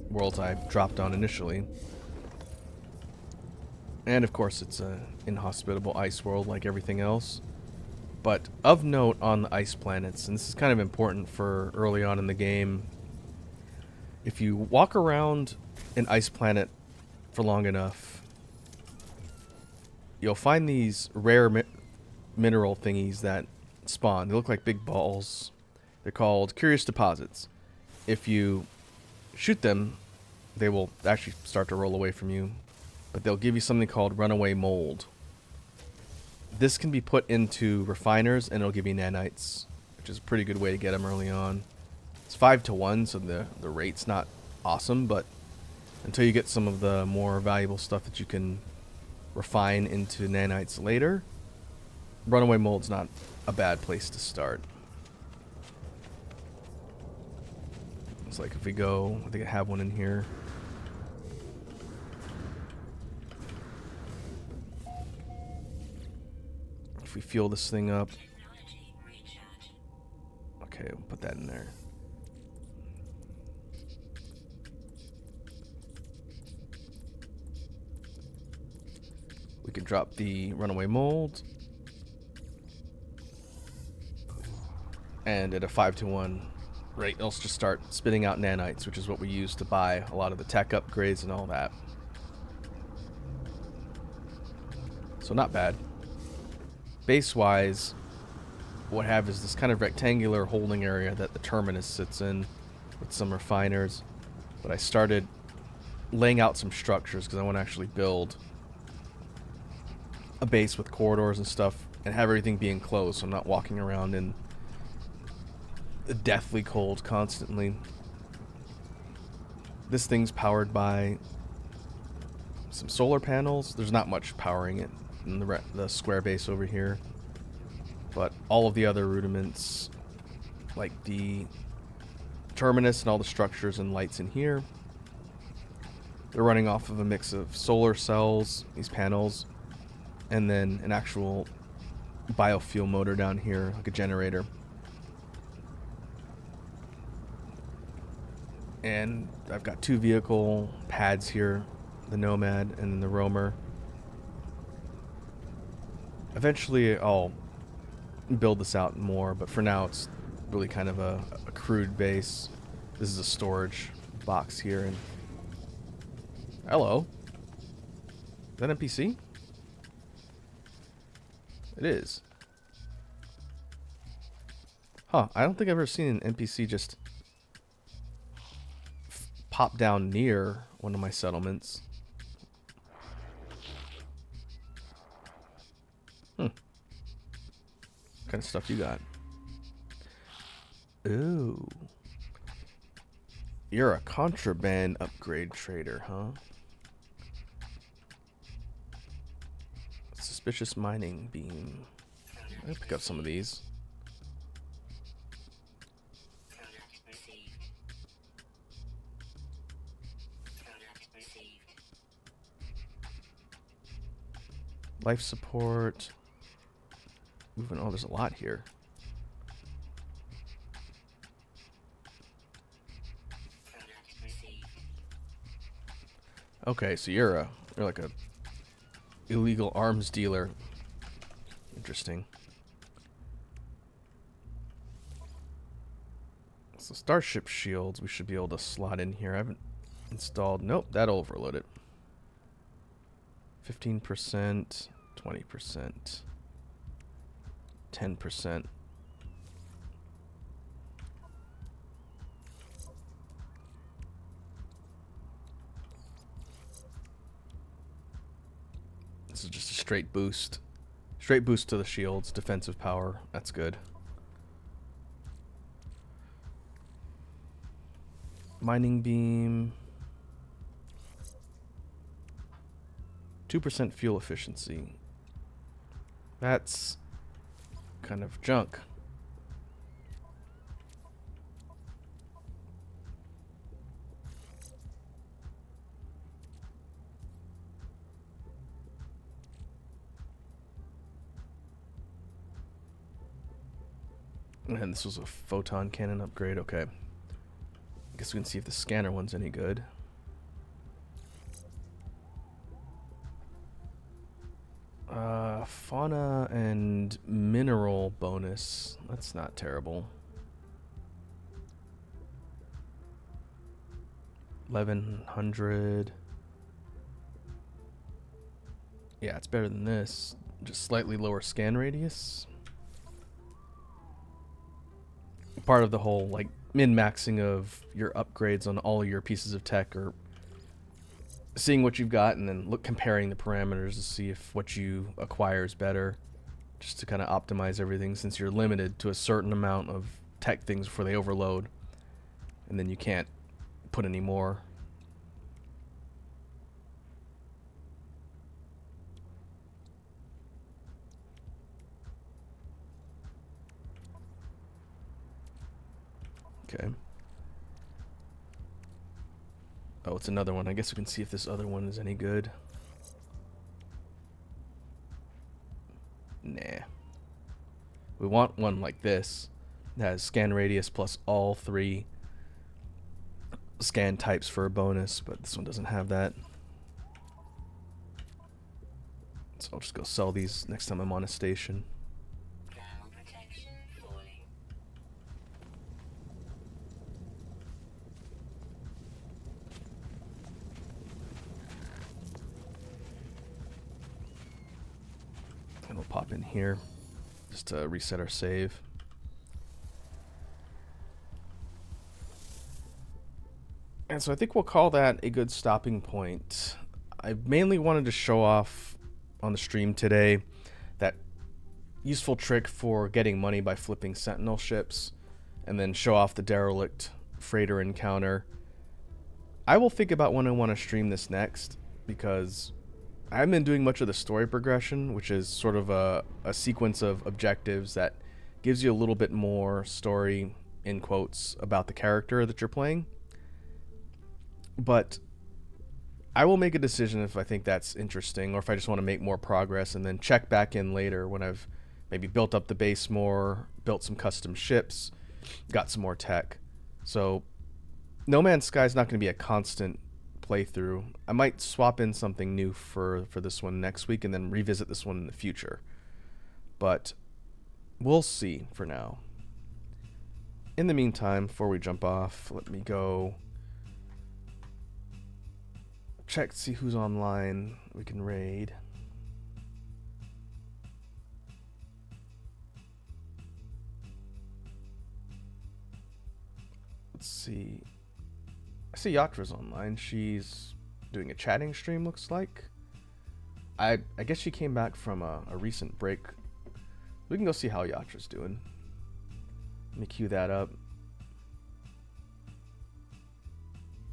worlds I dropped on initially. And of course it's an inhospitable ice world like everything else. But of note on the ice planets, and this is kind of important for early on in the game, if you walk around an ice planet for long enough, you'll find these rare mineral thingies that spawn. They look like big balls. They're called curious deposits. If you shoot them, they will actually start to roll away from you. But they'll give you something called runaway mold. This can be put into refiners and it'll give you nanites, which is a pretty good way to get them early on. It's 5-to-1, so the rate's not awesome, but until you get some of the more valuable stuff that you can refine into nanites later, runaway mold's not a bad place to start. It's like if we go, I think I have one in here. If we fuel this thing up, okay, we'll put that in there. We can drop the runaway mold. And at a 5-to-1 rate, it'll just start spitting out nanites, which is what we use to buy a lot of the tech upgrades and all that. So not bad. Base-wise, what I have is this kind of rectangular holding area that the terminus sits in with some refiners. But I started laying out some structures because I want to actually build a base with corridors and stuff and have everything be enclosed so I'm not walking around in the deathly cold constantly. This thing's powered by some solar panels. There's not much powering it in the square base over here, but all of the other rudiments, like the terminus and all the structures and lights in here, they're running off of a mix of solar cells, these panels, and then an actual biofuel motor down here, like a generator. And I've got 2 vehicle pads here, the Nomad and the Roamer. Eventually I'll build this out more, but for now it's really kind of a crude base. This is a storage box here. And hello. Is that NPC? It is. Huh, I don't think I've ever seen an NPC just pop down near one of my settlements. What kind of stuff you got? Ooh. You're a contraband upgrade trader, huh? Suspicious mining beam. I'll pick up some of these. Life support. Moving. Oh, there's a lot here. Okay, so you're like a illegal arms dealer. Interesting. So Starship shields we should be able to slot in here. I haven't installed. Nope, that'll overload it. 15%, 20%, 10%. This is just a straight boost. Straight boost to the shields, defensive power. That's good. Mining beam. 2% fuel efficiency. That's kind of junk. And this was a photon cannon upgrade. Okay. I guess we can see if the scanner one's any good. Fauna and mineral bonus. That's not terrible. 1100. Yeah, it's better than this. Just slightly lower scan radius. Part of the whole like min-maxing of your upgrades on all your pieces of tech, or seeing what you've got and then comparing the parameters to see if what you acquire is better, just to kind of optimize everything, since you're limited to a certain amount of tech things before they overload, and then you can't put any more. Okay. Oh, it's another one. I guess we can see if this other one is any good. Nah. We want one like this that has scan radius plus all 3 scan types for a bonus, but this one doesn't have that. So I'll just go sell these next time I'm on a station. And we'll pop in here just to reset our save. And so I think we'll call that a good stopping point. I mainly wanted to show off on the stream today that useful trick for getting money by flipping Sentinel ships, and then show off the derelict freighter encounter. I will think about when I want to stream this next, because I haven't been doing much of the story progression, which is sort of a sequence of objectives that gives you a little bit more story, in quotes, about the character that you're playing. But I will make a decision if I think that's interesting, or if I just want to make more progress and then check back in later when I've maybe built up the base more, built some custom ships, got some more tech. So No Man's Sky is not going to be a constant playthrough. I might swap in something new for this one next week and then revisit this one in the future. But we'll see for now. In the meantime, before we jump off, let me go check to see who's online we can raid. Let's see. I see Yatra's online. She's doing a chatting stream, looks like. I guess she came back from a recent break. We can go see how Yatra's doing. Let me cue that up.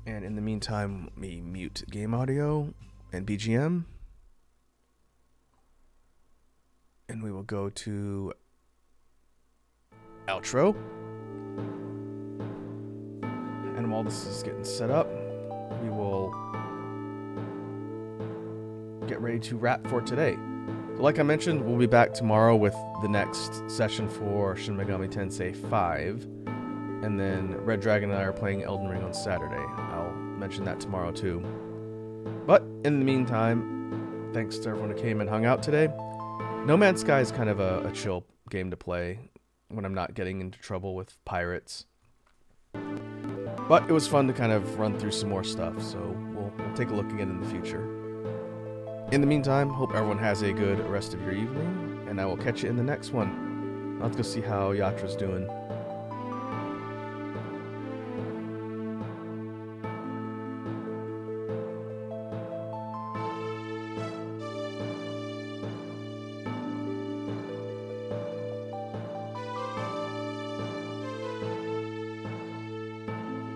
And in the meantime, let me mute game audio and BGM. And we will go to outro. And while this is getting set up, we will get ready to wrap for today. like I mentioned, we'll be back tomorrow with the next session for Shin Megami Tensei 5. And then Red Dragon and I are playing Elden Ring on Saturday. I'll mention that tomorrow too. But in the meantime, thanks to everyone who came and hung out today. No Man's Sky is kind of a chill game to play when I'm not getting into trouble with pirates. But it was fun to kind of run through some more stuff, so we'll take a look again in the future. In the meantime, hope everyone has a good rest of your evening, and I will catch you in the next one. Let's go see how Yatra's doing.